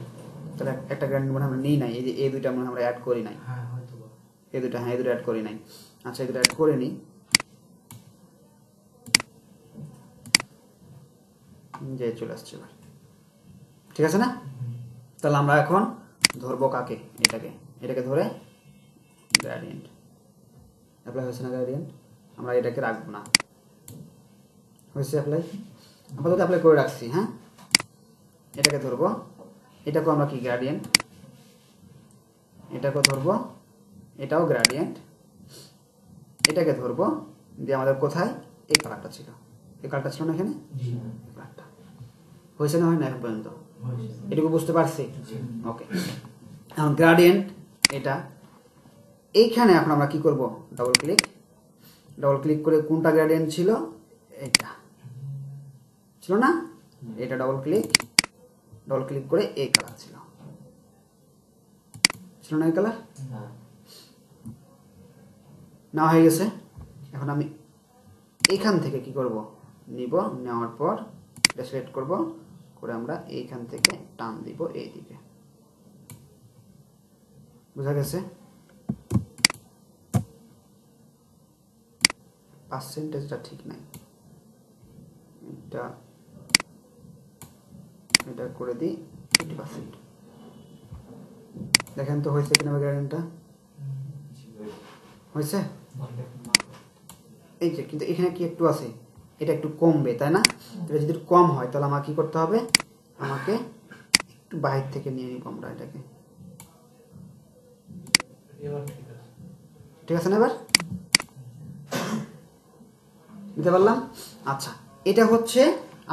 তাহলে একটা গ্রেডিয়েন্ট মনে আমরা নিই নাই, এই যে এই 2টা মনে আমরা অ্যাড করি নাই। হ্যাঁ হয়তো এই 2টা, হ্যাঁ এই 2টা অ্যাড করি নাই। আচ্ছা, এই 2টা অ্যাড করে নিই, যে চলে আসছে এবার, ঠিক আছে না? তাহলে আমরা এখন ধরবো কাকে, এটাকে ধরে গ্রেডিয়েন্ট অ্যাপ্লাই হয়েছে না? গ্রেডিয়েন্ট আমরা এটাকে রাখবো না, হয়েছে অ্যাপ্লাই, আপাতত অ্যাপ্লাই করে রাখছি। হ্যাঁ, এটাকে ধরবো, এটাকেও আমরা কি গ্রেডিয়েন্ট, এটাকেও ধরবো, এটাও গ্রেডিয়েন্ট, এটাকে ধরবো দিয়ে আমাদের কোথায় এই কালারটা ছিল, এই কালারটা ছিল না এখানে, কালারটা হয়েছে না হয় না এখন পর্যন্ত, এটুকু বুঝতে পারছি? ওকে, এখন গ্রেডিয়েন্ট এটা এইখানে এখন আমরা কি করব, ডবল ক্লিক করে কোনটা গ্রেডিয়েন্ট ছিল, এটা ছিল না, এটা ডবল ক্লিক করে এই কালার ছিল না, এই কালার না হয়ে গেছে। এখন আমি এইখান থেকে কি করব, নিব, নেওয়ার পর এটা সিলেক্ট করব, করে আমরা এইখান থেকে টান দিব এই দিকে, বুঝা গেছে? পার্সেন্টেজটা ঠিক নাই, এটা করে দিই 50%। দেখেন তো হয়েছে কিনা গ্রেডিয়েন্টটা, হয়েছে? এই যে কিন্তু এখানে কি একটু আছে, এটা একটু কমবে তাই না? এটা যদি কম হয় তাহলে আমাকে কি করতে হবে, আমাকে একটু বাইরে থেকে নিয়ে নিব আমরা এটাকে, ঠিক আছে না? এবার নিতে পারলাম। আচ্ছা, এটা হচ্ছে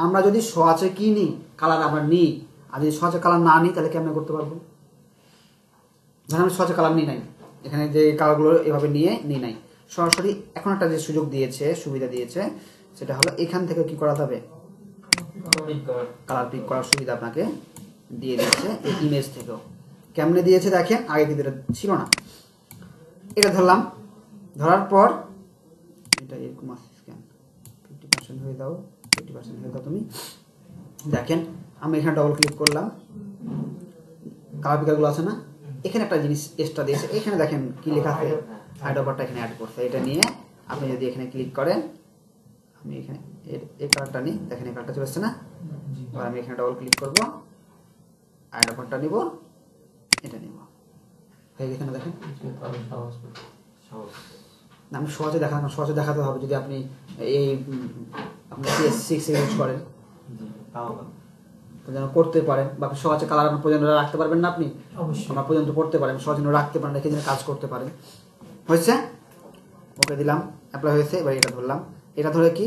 আমরা যদি সোয়াচে কি নিই, কালার আমরা নিই, আর যদি সোয়াচে কালার না নিই তাহলে কেমন করতে পারবো? ধরেন আমি সোয়াচে কালার নিই নাই, এখানে যে কালারগুলো এভাবে নিই নাই, সরাসরি এখন একটা যে সুবিধা দিয়েছে সেটা হলো এখান থেকে কি করা যাবে, কালার পিক করার সুবিধা আপনাকে দিয়ে দিয়েছে এই ইমেজ থেকেও। কেমনে দিয়েছে দেখেন, আগে কিন্তু এটা ছিল না। এটা ধরলাম, ধরার পর এটা এরকম আছে, স্ক্যান 50% হয়ে দাও, 50% হয়ে দাও তুমি। দেখেন আমি এখানে ডবল ক্লিক করলাম, কালার পিকারগুলো আছে না, এখানে একটা জিনিস এক্সট্রা দিয়েছে, এখানে দেখেন কি লেখা আছে, হাইড্রোপারটা এখানে অ্যাড করছে। এটা নিয়ে আপনি যদি এখানে ক্লিক করেন, আমি এখানে এই কালারটা নিই, দেখেন এই কালারটা চলে আসছে না। এবার আমি এখানে ডবল ক্লিক করবো, হাইড্রোপারটা নিব, এটা নিব, হয়ে গেছে না? দেখেন আমি সহজে দেখাতে হবে, যদি আপনি এই আপনি CS6 ইউজ করেন যেন করতে পারেন, বা সহজে কালার আপনার পর্যন্ত রাখতে পারবেন না, আপনি আমার পর্যন্ত করতে পারেন, সহজে রাখতে পারেন, রেখে যেন কাজ করতে পারেন। হয়েছে? ওকে দিলাম, অ্যাপ্লাই হয়েছে। এবার এটা ধরলাম, এটা ধরে কি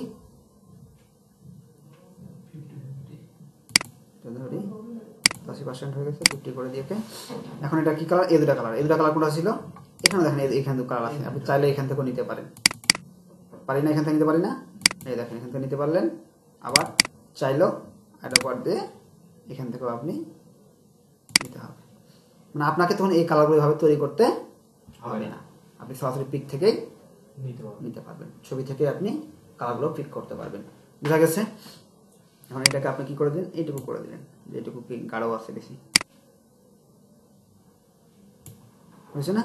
ধরি 80% হয়ে গেছে, 50 করে দিয়ে। এখন এটা কি কালার, এই দুটা কালার কোনটা ছিল, এখানে দেখেন এখানে দু কালার আছে, আপনি চাইলে এখান থেকেও নিতে পারেন, পারি না এখান থেকে নিতে পারি না, এই দেখেন এখান থেকে নিতে পারলেন, আবার চাইলেও অ্যাডোবার দিয়ে এখান থেকেও আপনি নিতে হবে। মানে আপনাকে তখন এই কালারগুলো এভাবে তৈরি করতে হবে না, আপনি সরাসরি পিক থেকেই নিতে পারবেন, ছবি থেকে আপনি কালারগুলো পিক করতে পারবেন। বুঝা গেছে? এখন এটাকে আপনি কি করে দিন, এইটুকু করে দিলেন, যেটুকু গাঢ় আছে বেশি, হয়েছে না?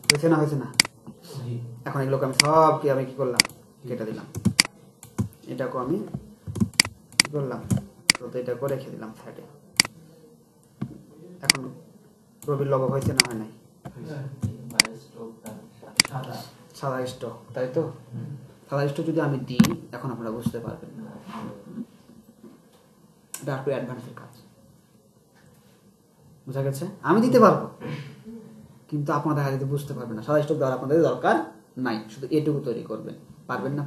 হয়েছে না? এখন এগুলোকে আমি সবকে আমি কি করলাম, কেটে দিলাম, এটাকে আমি কি করলাম, তো এটা করে রেখে দিলাম সাইডে। এখন রবির লোগো হয়েছে না হয় নাই, সাদা স্টক, তাই তো? সাদা স্টক যদি আমি দিই, এখন আপনারা বুঝতে পারবেন না, এটা একটু অ্যাডভান্সের কাজ। বুঝা গেছে? আমি দিতে পারবো, কিন্তু আপনারা দেখা যেতে বুঝতে পারবেন না, সাদা স্টক দেওয়ার আপনাদের দরকার নাই, শুধু এটুকু তৈরি করবেন। পারবেন না?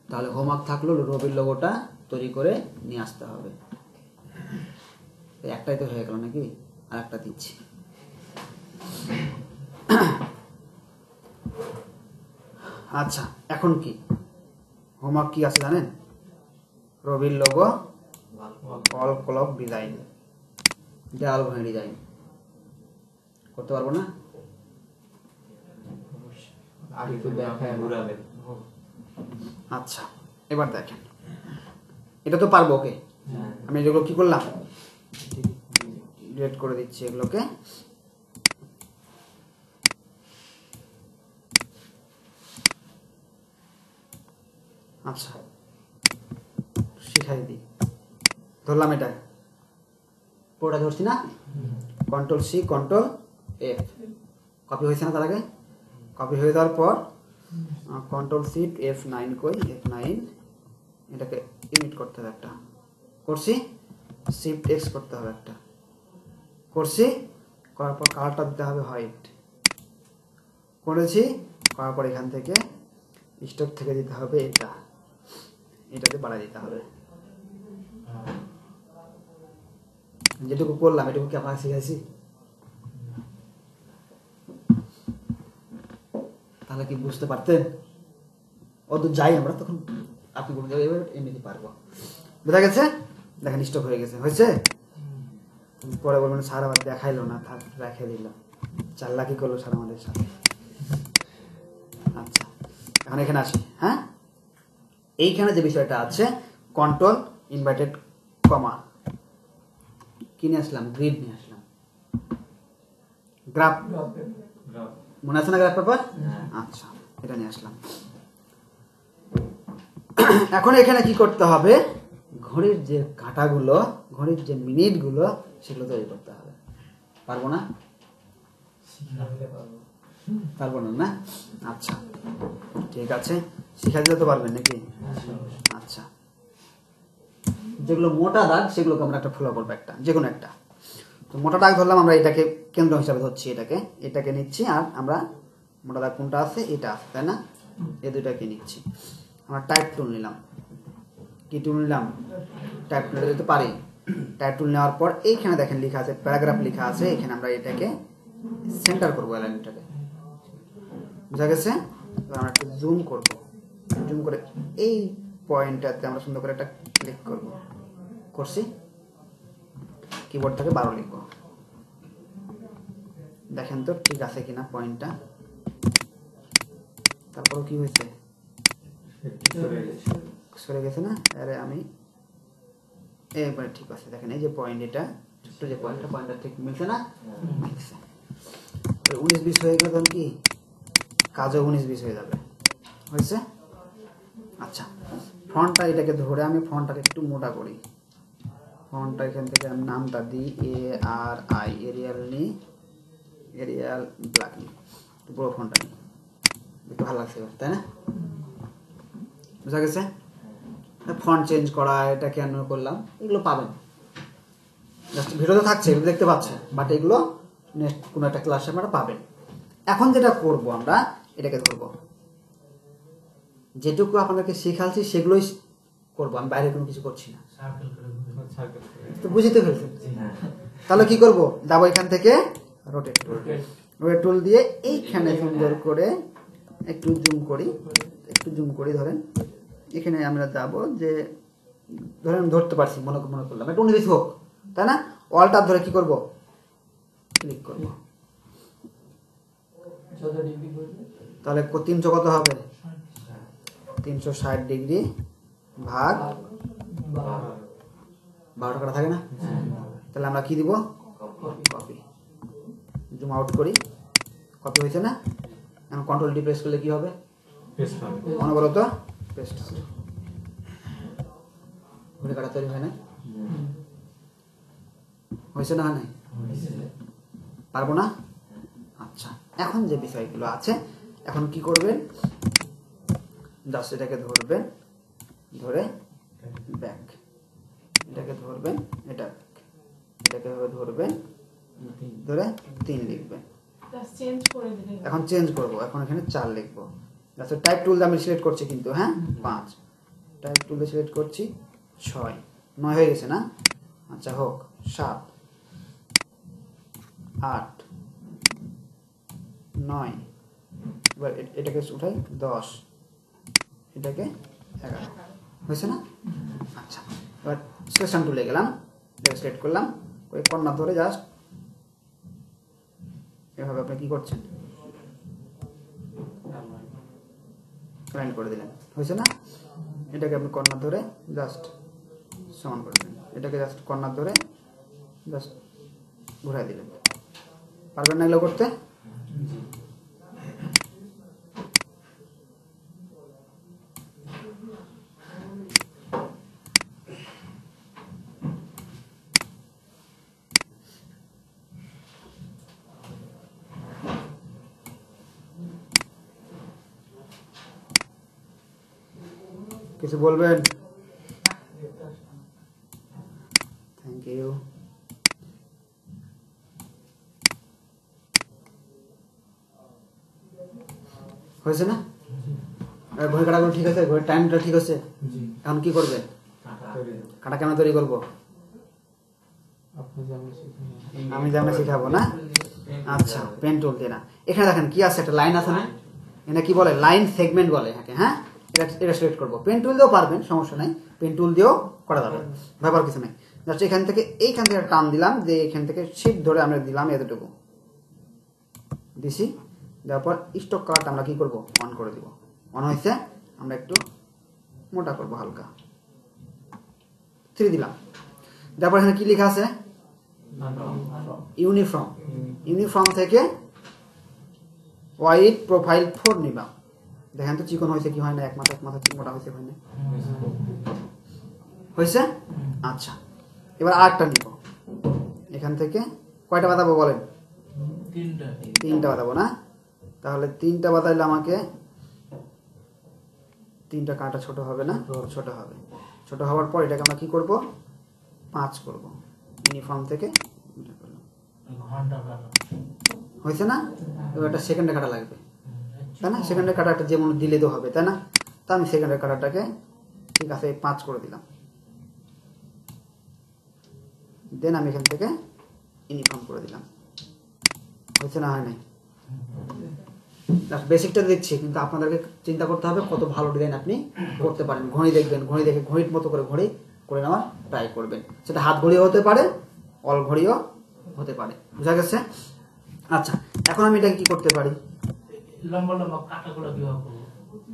তাহলে হোমওয়ার্ক থাকলো রবির লোগোটা তৈরি করে নিয়ে আসতে হবে। একটাই তো হয়ে গেল নাকি, আর একটা দিচ্ছি। আচ্ছা, এখন কি হোমওয়ার্ক কি আছে জানেন? রবির লোগো, অল ক্লক ডিজাইন, দেয়াল ঘড়ি ডিজাইন করতে পারবো না? আচ্ছা, এবার দেখেন, এটা তো পারবো। ওকে, আমি যেগুলো কি করলাম, ডিলিট করে দিচ্ছি এগুলোকে। আচ্ছা, শিখাই দিই, ধরলাম এটা পুরোটা ধরছি না, Ctrl+C Ctrl+F, কপি হয়েছে না? তার আগে কপি হয়ে যাওয়ার পর Ctrl+C F9 কই, F9 এটাকে ইউনিট করতে হবে একটা, করছি, Shift+X করতে হবে একটা, করছি, করার পর কালারটা দিতে হবে হোয়াইট, করেছি, করার পর এখান থেকে স্টক থেকে দিতে হবে এটাতে বাড়াই দিতে হবে। যেটুকু করলাম এটুকু কি আপনাকে শিখাইছি? তাহলে কি বুঝতে পারতেন? অত যাই আমরা তখন আপনি কোনো জায়গায় এমনিতে পারবো। বোঝা গেছে? দেখেন স্টক হয়ে গেছে, হয়েছে? পরে বলবেন স্যার আবার দেখাইলো না, থাক রেখে দিলাম, চাল্লাকি করলো স্যার আমাদের সাথে। আচ্ছা, এখন এখানে আসি। হ্যাঁ, এইখানে যে বিষয়টা আছে কন্ট্রোল ইনভার্টেড কমা কি নিয়ে আসলাম, গ্রিড নিয়ে আসলাম, গ্রাফ মনে আছে না গ্রাফ পেপার? আচ্ছা, এটা নিয়ে আসলাম। এখন এখানে কি করতে হবে, ঘড়ির যে কাঁটাগুলো, ঘড়ির যে মিনিটগুলো সেগুলো তৈরি করতে হবে। পারবো না? পারবো না না? আচ্ছা ঠিক আছে, শিখা দিতে তো পারবেন নাকি? আচ্ছা, যেগুলো মোটা দাগ সেগুলোকে আমরা একটা ফলো করবো, একটা যে কোনো একটা। তো মোটা দাগ ধরলাম আমরা, এটাকে কেন্দ্র হিসাবে ধরছি, এটাকে নিচ্ছি, আর আমরা মোটা দাগ কোনটা আছে, এটা আছে তাই না, এই দুইটাকে নিচ্ছি। আমরা টাইপ টুল নিলাম, কি টুল নিলাম, টাইপ টুল দিতে পারি। টাইপ টুল নেওয়ার পর এইখানে দেখেন লেখা আছে প্যারাগ্রাফ লেখা আছে, এখানে আমরা এটাকে সেন্টার করবো, লাইনটাকে। বুঝা গেছে? আমরা একটু জুম করব, জুম করে এই পয়েন্টটাতে আমরা সুন্দর করে একটা ক্লিক করব, করছি, কিবোর্ড থেকে 12 লিখবো। দেখেন তো ঠিক আছে কিনা পয়েন্টটা। তারপরও কি হয়েছে, সরে গেছে না? আরে আমি এবারে ঠিক আছে, দেখেন এই যে পয়েন্ট, এটা ছোট্ট যে পয়েন্টটা ঠিক মিলছে না? মিলছে। 19-20 হয়ে গেল, তখন কি কাজও 19-20 হয়ে যাবে, হয়েছে? আচ্ছা, ফন্টটা এটাকে ধরে আমি ফন্টটাকে একটু মোটা করি, ফন্টটা এখান থেকে আমি নামটা দিই ARI, এরিয়াল নিই, এরিয়াল ব্ল্যাক নিই, বড় ফন্টটা নিই, একটু ভালো লাগছে তাই না? বুঝা গেছে? ফন্ট চেঞ্জ করা, এটা কেন করলাম এগুলো পাবেন, জাস্ট ভিডিওতে থাকছে, এগুলো দেখতে পাচ্ছেন, বাট এগুলো নেক্সট কোনো একটা ক্লাসে আপনারা পাবেন। এখন যেটা করব, আমরা এটাকে ধরবো, যেটুকু আপনাদেরকে শেখাচ্ছি সেগুলোই করবো, আমি বাইরে কোনো কিছু করছি না। তো বুঝতে পেরেছেন? তাহলে কি করব, যাবো এখান থেকে রোটেট টুল, রোটেট টুল দিয়ে এইখানে সুন্দর করে একটু জুম করি, ধরেন এখানে আমরা যাব, যে ধরেন ধরতে পারছি, মনে করলাম একটু 19 হোক তাই না, অলটা ধরে কি করব, ক্লিক করব, তাহলে 300 কত হবে, 360 ডিগ্রি ভাগ 12 টাকা থাকে না? তাহলে আমরা কি দিব, কপি, জুম আউট করি, কপি হয়েছে না? এখন কন্ট্রোল ডি প্রেস করলে কি হবে, মনে করো তো পেস্ট হবে, ঘুরে কাটা তৈরি হয় না? হয়েছে না? হয় নাই? পারবো না? আচ্ছা, এখন যে বিষয়গুলো আছে, এখন কি করবেন, জাস্ট এটাকে ধরবেন, ধরে ব্যাক, এটাকে ধরবেন, এটাকে ধরবেন, ধরে 3 লিখবেন। এখন চেঞ্জ করব, এখন এখানে 4 লিখবো। আচ্ছা, টাইপ টুল আমি সিলেক্ট করছি কিন্তু, হ্যাঁ 5, টাইপ টুল সিলেক্ট করছি, 6, 9 হয়ে গেছে না? আচ্ছা হোক, 7, 8, 9, এবার এটাকে উঠাই 10, এটাকে 11, হয়েছে না? আচ্ছা, এবার সিলেকশন টুলে গেলাম, এটাকে সিলেক্ট করলাম, ওই কর্নার ধরে জাস্ট এভাবে আপনি কি করছেন, লাইন করে দিলেন, হয়েছে না? এটাকে আপনি কর্নার ধরে জাস্ট সমান করে দিলেন, এটাকে জাস্ট কর্নার ধরে জাস্ট ঘুরাই দিলেন। পারবেন না এগুলো করতে? কিছু বলবেন? Thank you. হয়েছে না? ঘড়ি কাটাগুলো ঠিক আছে, ঘড়ির টাইমটা ঠিক আছে। জি এখন কি করবে? কাটা কেন তৈরি করবো? আমি যেমন শিখাবো না। আচ্ছা, পেন টুল দিয়ে না। এখানে দেখেন কি আছে, একটা লাইন আছে না, এটা কি বলে? লাইন সেগমেন্ট বলে এটাকে। হ্যাঁ, এটা সিলেক্ট করবো। পেন টুল দিয়েও পারবেন, সমস্যা নাই, পেন টুল দিয়েও করা যাবে, ব্যাপার কিছু নাই। জাস্ট এখান থেকে এইখান থেকে টান দিলাম, যে এখান থেকে শিফট ধরে আমরা দিলাম এতটুকু দিছি। দেওয়ার পর স্টক কালারটা আমরা কি করব? অন করে দিব। অন হয়েছে, আমরা একটু মোটা করব হালকা, 3 দিলাম। তারপর এখানে কি লেখা আছে? ইউনিফর্ম। ইউনিফর্ম থেকে ওয়াইড প্রোফাইল 4 নিলাম। দেখেন তো চিকন হয়েছে কি হয় না, এক মাথা মোটা হয়েছে হয় না, হয়েছে? আচ্ছা, এবার আরেকটা নিব। এখান থেকে কয়টা বাতাবো বলেন? 3টা বাতাবো না? তাহলে 3টা বাতাইলে আমাকে 3টা কাঁটা ছোট হবে না? ছোট হবে। ছোট হওয়ার পর এটাকে আমরা কি করব? 5 করব। ইউনিফর্ম থেকে হয়েছে না? এবার একটা সেকেন্ডে কাটা লাগবে, তাই না? সেকেন্ডের কাটাটা যেমন দিলে তো হবে, তাই না? তা আমি সেকেন্ডের কাটাটাকে ঠিক আছে 5 করে দিলাম। দেন আমি এখান থেকে ইউনিফর্ম করে দিলাম। হয়েছে না? হয় নাই? বেসিকটা দিচ্ছি, কিন্তু আপনাদেরকে চিন্তা করতে হবে কত ভালো ডিজাইন আপনি করতে পারেন। ঘড়ি দেখবেন, ঘড়ি দেখে ঘড়ির মতো করে ঘড়ি করে নেওয়ার ট্রাই করবেন। সেটা হাত ঘড়িও হতে পারে, অল ঘড়িও হতে পারে। বুঝা গেছে? আচ্ছা, এখন আমি এটাকে কি করতে পারি? লম্বা লম্বা কাটাগুলো কিভাবে করবো?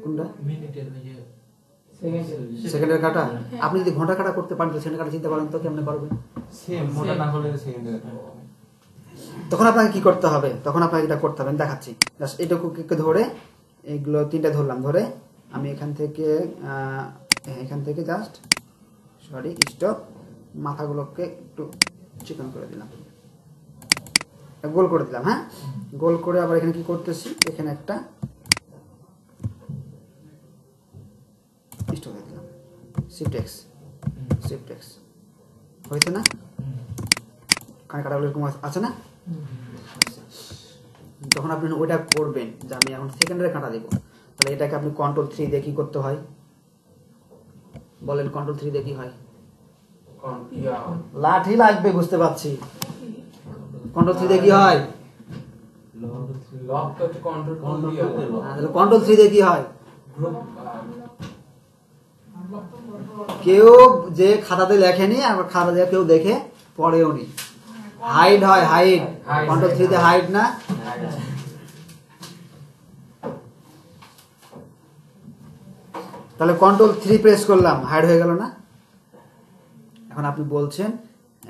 কোনটা? মিনিটের ওই যে সেকেন্ডের কাটা। আপনি যদি ঘন্টা কাটা করতে পারেন তো সেকেন্ডের কাটা চিন্তা করেন তো কেমনে করবেন? মোটা না হলে সেকেন্ডের তখন আপনাকে কি করতে হবে? তখন আপনাকে এটা করতে হবে, দেখাচ্ছি। জাস্ট এটুকুকে ধরে, এগুলো 3টা ধরলাম, ধরে আমি এখান থেকে জাস্ট স্টপ, মাথাগুলোকে একটু চিকন করে দিলাম, গোল করে দিলাম। হ্যাঁ, গোল করে আবার এখানে কি করতেছি? এখানে একটা স্টপ দিয়ে দিলাম, শিফট এক্স। হয়েছে না? কানে কাটাগুলো এরকম আছে না? যখন আপনি ওইটা করবেন যে আমি এখন সেকেন্ডারে কাটা দিব, তাহলে এটাকে আপনি কন্ট্রোল 3 দিয়ে কি করতে হয় বলেন? কন্ট্রোল 3 দিয়ে কি হয়? লাঠি লাগবে, বুঝতে পারছি। কন্ট্রোল 3 দিয়ে কি হয়? লক তো কন্ট্রোল দিয়ে তাহলে কন্ট্রোল 3 দিয়ে কি হয়? কেউ যে খাতাতে লেখেনি, আর খাতা দিয়ে কেউ দেখে পড়েও নি। হাইড হয়, হাইড। কন্ট্রোল 3 তে হাইড না? তাহলে কন্ট্রোল 3 প্রেস করলাম, হাইড হয়ে গেল না? এখন আপনি বলছেন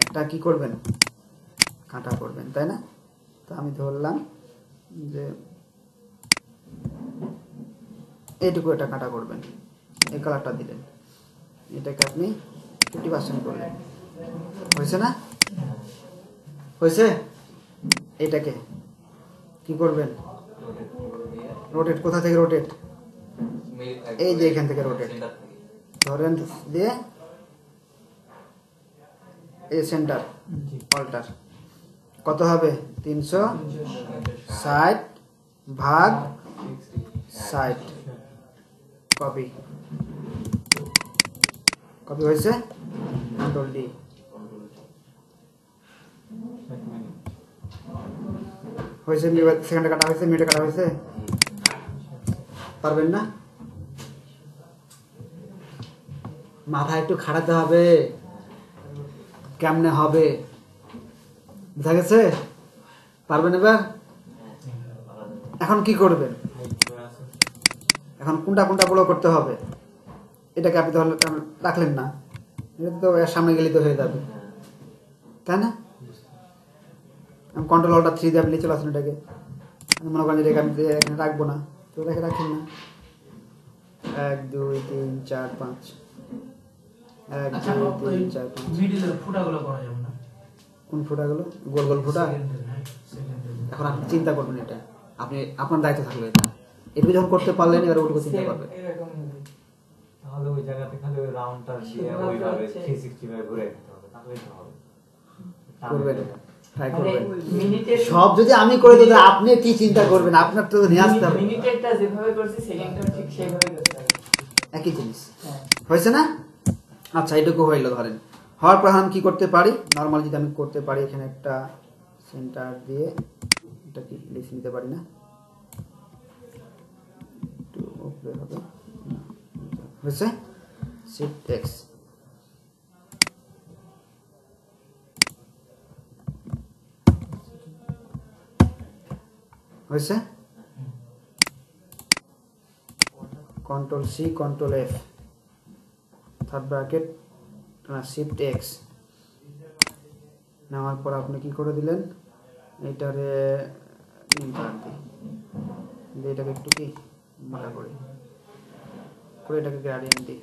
একটা কি করবেন? কাটা করবেন, তাই না? তো আমি ধরলাম যে এইটুকু এটা কাটা করবেন, এই কালারটা দিলেন, এটাকে আপনি 50% করলেন। হয়েছে না? হয়েছে? এটাকে কি করবেন? রোটেট। কোথা থেকে রোটেট? এই যে এখান থেকে রোটেট ধরেন, দিয়ে এই সেন্টার অল্টার কত হবে? 360 ভাগ 60। কপি হয়েছে? Control D. হয়েছে? সেকেন্ডে কাটা হয়েছে, মিনিটে কাটা হয়েছে? পারবেন না? মাথা একটু খাটাতে হবে, কেমনে হবে, বুঝা গেছে? পারবেন এবার? এখন কি করবেন? এখন কোনটা ফলো করতে হবে? এটাকে আপনি তাহলে রাখলেন না, এটা তো এর সামনে গেলে তো হয়ে যাবে, তাই না? আমি কন্ট্রোল অল্টার 3 দিয়ে আপনি চলে আসুন এটাকে। মনে করেন এটাকে আমি এখানে রাখবো না, তো রেখে রাখেন না। 1 2 3 4 5, 1 2 3 4 5। মিডিলের ফুটাগুলো করা যাবে না? কোন ফুটাগুলো? গোল গোল ফুটা? এখন আপনি চিন্তা করবেন, এটা আপনি আপনার দায়িত্ব থাকলো। এটা যখন করতে পারলেন, এবার ওটুকু চিন্তা করবেন। তাহলে ওই জায়গাতে খালি ওই রাউন্ডটা দিয়ে ওইভাবে 360 ভাবে ঘুরে দিতে হবে, তাহলেই তো হবে। করবেন ট্রাই মানে করবেন। মিনিটের সব যদি আমি করে দিই তাহলে আপনি কি চিন্তা করবেন? আপনার তো নিয়ে আসতে হবে মিনিটেরটা যেভাবে করছি সেকেন্ডটা ঠিক সেইভাবে করতে হবে। একই জিনিস। হ্যাঁ হয়েছে না? আচ্ছা, এটুকু হইলো ধরেন। হওয়ার পর আমি কি করতে পারি? নর্মাল যদি আমি করতে পারি, এখানে একটা সেন্টার দিয়ে এটা কি লিখে নিতে পারি না? একটু উপরে হবে। হয়েছে? Shift X. হয়েছে? Control C, control F, third bracket, shift X নেওয়ার পর আপনি কি করে দিলেন? এইটারে দিয়ে এটাকে একটু কি মোটা করে এটাকে গ্রেডিয়েন্ট দিই।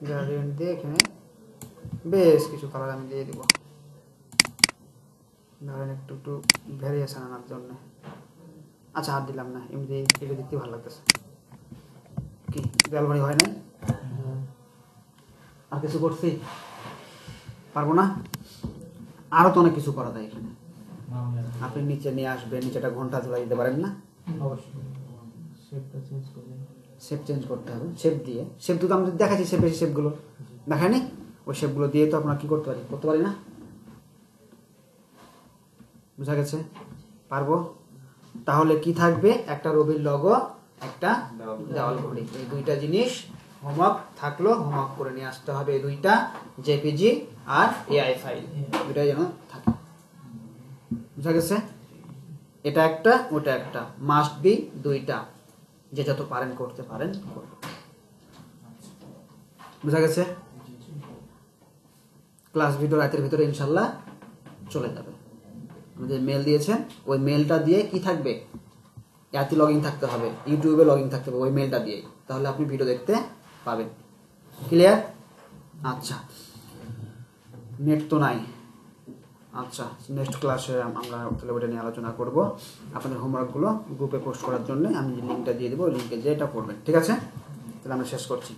গ্রেডিয়েন্ট দিয়ে এখানে বেশ কিছু কালার আমি দিয়ে দিব, ধরেন একটু একটু ভ্যারিয়েশন আনার জন্য। আচ্ছা, আর দিলাম না, এমনি এটা দেখতে ভালো লাগতেছে। কি দেয়ালবাড়ি হয় নাই? আর কিছু করছি? পারবো না? আরো তো অনেক কিছু করা যায় এখানে। আপনি নিচে নিয়ে আসবেন, নিচে একটা ঘন্টা ঝুলাই দিতে পারেন না? অবশ্যই শেপটা চেঞ্জ করলেন। শেপ চেঞ্জ করতে হবে, শেপ দিয়ে। শেপ তো আমরা দেখাচ্ছি, শেপগুলো দেখায়নি? ওই শেপগুলো দিয়ে তো আমরা কি করতে পারি না? বুঝা গেছে? পারবো? তাহলে কি থাকবে? একটা রবির লগো, একটা দেওয়াল ঘড়ি। এই দুইটা জিনিস হোমওয়ার্ক থাকলো, হোমওয়ার্ক করে নিয়ে আসতে হবে। এই দুইটা জেপিজি আর এআই ফাইল, দুইটা যেন থাকে। বুঝা গেছে? এটা একটা, ওটা একটা, মাস্ট বি দুইটা। যে যত পারেন করতে পারেন করবেন। বুঝা গেছে? ক্লাস ভিডিও রাতের ভিতরে ইনশাল্লাহ চলে যাবে। আমাদের মেল দিয়েছেন, ওই মেলটা দিয়ে কি থাকবে? ইয়াতি লগইন থাকতে হবে, ইউটিউবে লগইন থাকতে হবে ওই মেলটা দিয়ে, তাহলে আপনি ভিডিও দেখতে পাবেন। ক্লিয়ার? আচ্ছা, নেট তো নাই। আচ্ছা, নেক্সট ক্লাসে আমরা তাহলে ওটা নিয়ে আলোচনা করব। আপনাদের হোমওয়ার্কগুলো গ্রুপে পোস্ট করার জন্য আমি যে লিঙ্কটা দিয়ে দেবো, ওই লিঙ্কে যেটা করবেন। ঠিক আছে? তাহলে আমরা শেষ করছি।